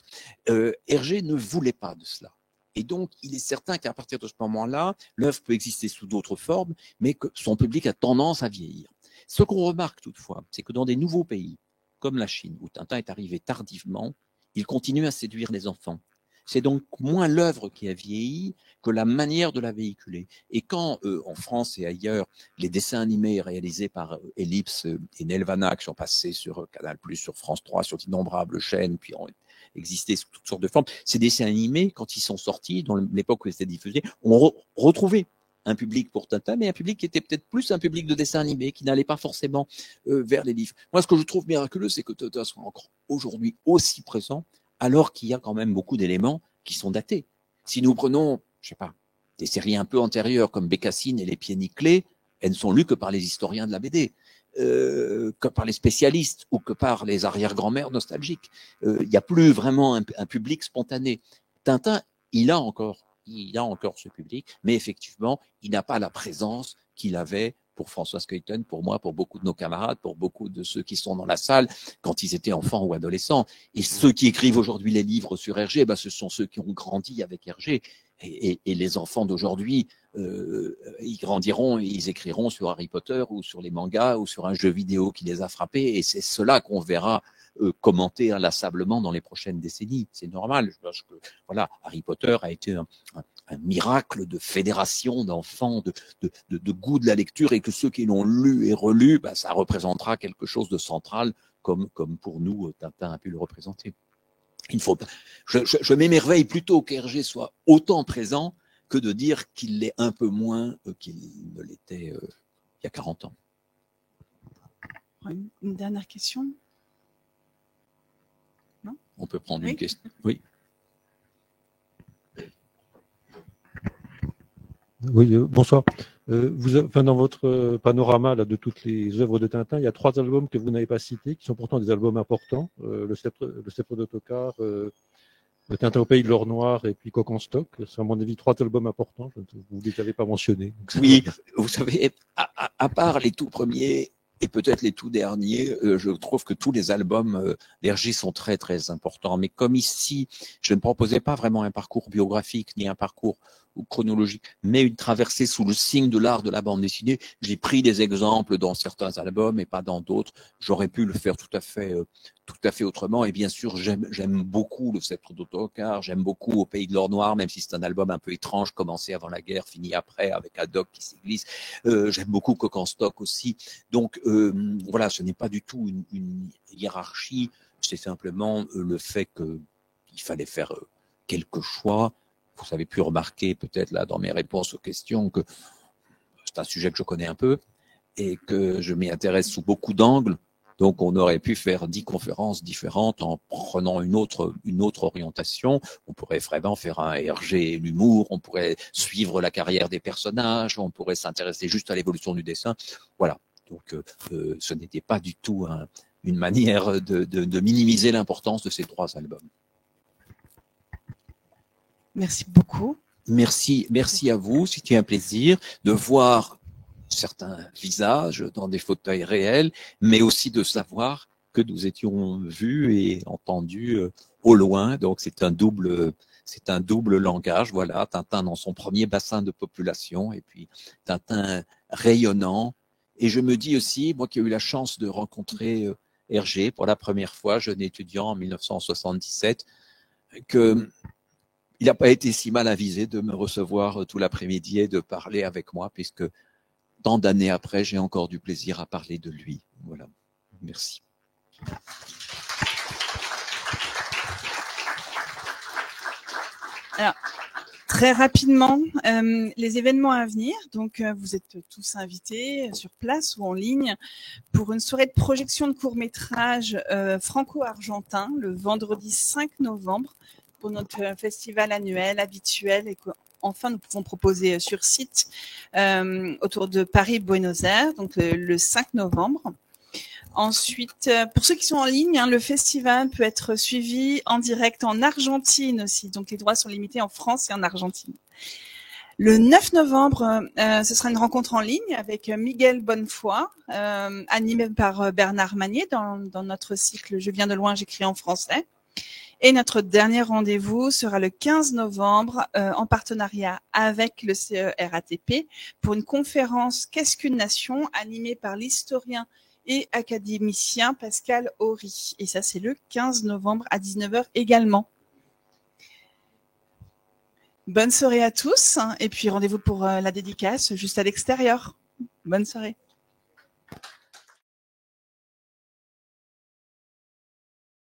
Hergé ne voulait pas de cela. Et donc, il est certain qu'à partir de ce moment-là, l'œuvre peut exister sous d'autres formes, mais que son public a tendance à vieillir. Ce qu'on remarque toutefois, c'est que dans des nouveaux pays, comme la Chine, où Tintin est arrivé tardivement, il continue à séduire les enfants. C'est donc moins l'œuvre qui a vieilli que la manière de la véhiculer. Et quand, en France et ailleurs, les dessins animés réalisés par Ellipse et Nelvana, qui sont passés sur Canal+, sur France 3, sur d'innombrables chaînes, puis ont existé sous toutes sortes de formes, ces dessins animés, quand ils sont sortis, dans l'époque où ils étaient diffusés, ont retrouvé un public pour Tintin, mais un public qui était peut-être plus un public de dessin animé, qui n'allait pas forcément vers les livres. Moi, ce que je trouve miraculeux, c'est que Tintin soit encore aujourd'hui aussi présent, alors qu'il y a quand même beaucoup d'éléments qui sont datés. Si nous prenons, je sais pas, des séries un peu antérieures comme Bécassine et Les Pieds Nickelés, elles ne sont lues que par les historiens de la BD, que par les spécialistes ou que par les arrière-grand-mères nostalgiques. Il n'y a plus vraiment un public spontané. Tintin, il a encore ce public, mais effectivement, il n'a pas la présence qu'il avait pour François Skeuten, pour moi, pour beaucoup de nos camarades, pour beaucoup de ceux qui sont dans la salle quand ils étaient enfants ou adolescents. Et ceux qui écrivent aujourd'hui les livres sur Hergé, ben, ce sont ceux qui ont grandi avec Hergé. Et les enfants d'aujourd'hui, ils grandiront et ils écriront sur Harry Potter ou sur les mangas ou sur un jeu vidéo qui les a frappés. Et c'est cela qu'on verra commenter inlassablement dans les prochaines décennies. C'est normal. Parce que, voilà, Harry Potter a été un miracle de fédération d'enfants, de goût de la lecture, et que ceux qui l'ont lu et relu, bah, ça représentera quelque chose de central, comme pour nous, Tintin a pu le représenter. Il faut pas. Je m'émerveille plutôt qu'Hergé soit autant présent que de dire qu'il l'est un peu moins qu'il ne l'était il y a 40 ans. Une dernière question? Non? On peut prendre une question. Oui. Oui, bonsoir. Dans votre panorama là, de toutes les œuvres de Tintin, il y a 3 albums que vous n'avez pas cités, qui sont pourtant des albums importants. Le Sceptre d'Ottokar, le Tintin au pays de l'or noir et puis Coq en stock. C'est à mon avis 3 albums importants. Vous ne les avez pas mentionnés. Oui, vous savez, à part les tout premiers et peut-être les tout derniers, je trouve que tous les albums d'Hergé sont très très importants. Mais comme ici, je ne proposais pas vraiment un parcours biographique ni un parcours chronologique, mais une traversée sous le signe de l'art de la bande dessinée. J'ai pris des exemples dans certains albums et pas dans d'autres. J'aurais pu le faire tout à fait autrement. Et bien sûr, j'aime beaucoup le Sceptre d'Ottokar, j'aime beaucoup Au pays de l'or noir, même si c'est un album un peu étrange, commencé avant la guerre, fini après, avec Haddock qui s'y glisse. J'aime beaucoup Coq en stock aussi. Donc voilà, ce n'est pas du tout une hiérarchie, c'est simplement le fait qu'il fallait faire quelques choix. Vous avez pu remarquer peut-être là dans mes réponses aux questions que c'est un sujet que je connais un peu. et que je m'y intéresse sous beaucoup d'angles. Donc, on aurait pu faire 10 conférences différentes en prenant une autre orientation. On pourrait vraiment faire un RG et l'humour, on pourrait suivre la carrière des personnages, on pourrait s'intéresser juste à l'évolution du dessin. Voilà. Donc, ce n'était pas du tout une manière de minimiser l'importance de ces 3 albums. Merci beaucoup. Merci à vous. C'était un plaisir de voir certains visages dans des fauteuils réels, mais aussi de savoir que nous étions vus et entendus au loin. Donc c'est un double langage. Voilà, Tintin dans son premier bassin de population et puis Tintin rayonnant. Et je me dis aussi, moi qui ai eu la chance de rencontrer Hergé pour la première fois, jeune étudiant en 1977, que il n'a pas été si mal avisé de me recevoir tout l'après-midi et de parler avec moi, puisque tant d'années après, j'ai encore du plaisir à parler de lui. Voilà. Merci. Alors, très rapidement, les événements à venir. Donc, vous êtes tous invités sur place ou en ligne pour une soirée de projection de court-métrage franco-argentin le vendredi 5 novembre pour notre festival annuel habituel et enfin, nous pouvons proposer sur site autour de Paris-Buenos Aires, donc le 5 novembre. Ensuite, pour ceux qui sont en ligne, le festival peut être suivi en direct en Argentine aussi. Donc, les droits sont limités en France et en Argentine. Le 9 novembre, ce sera une rencontre en ligne avec Miguel Bonnefoy, animé par Bernard Magnier dans notre cycle « Je viens de loin, j'écris en français ». Et notre dernier rendez-vous sera le 15 novembre en partenariat avec le CERATP pour une conférence « Qu'est-ce qu'une nation ?» animée par l'historien et académicien Pascal Horry. Et ça, c'est le 15 novembre à 19h également. Bonne soirée à tous et puis rendez-vous pour la dédicace juste à l'extérieur. Bonne soirée.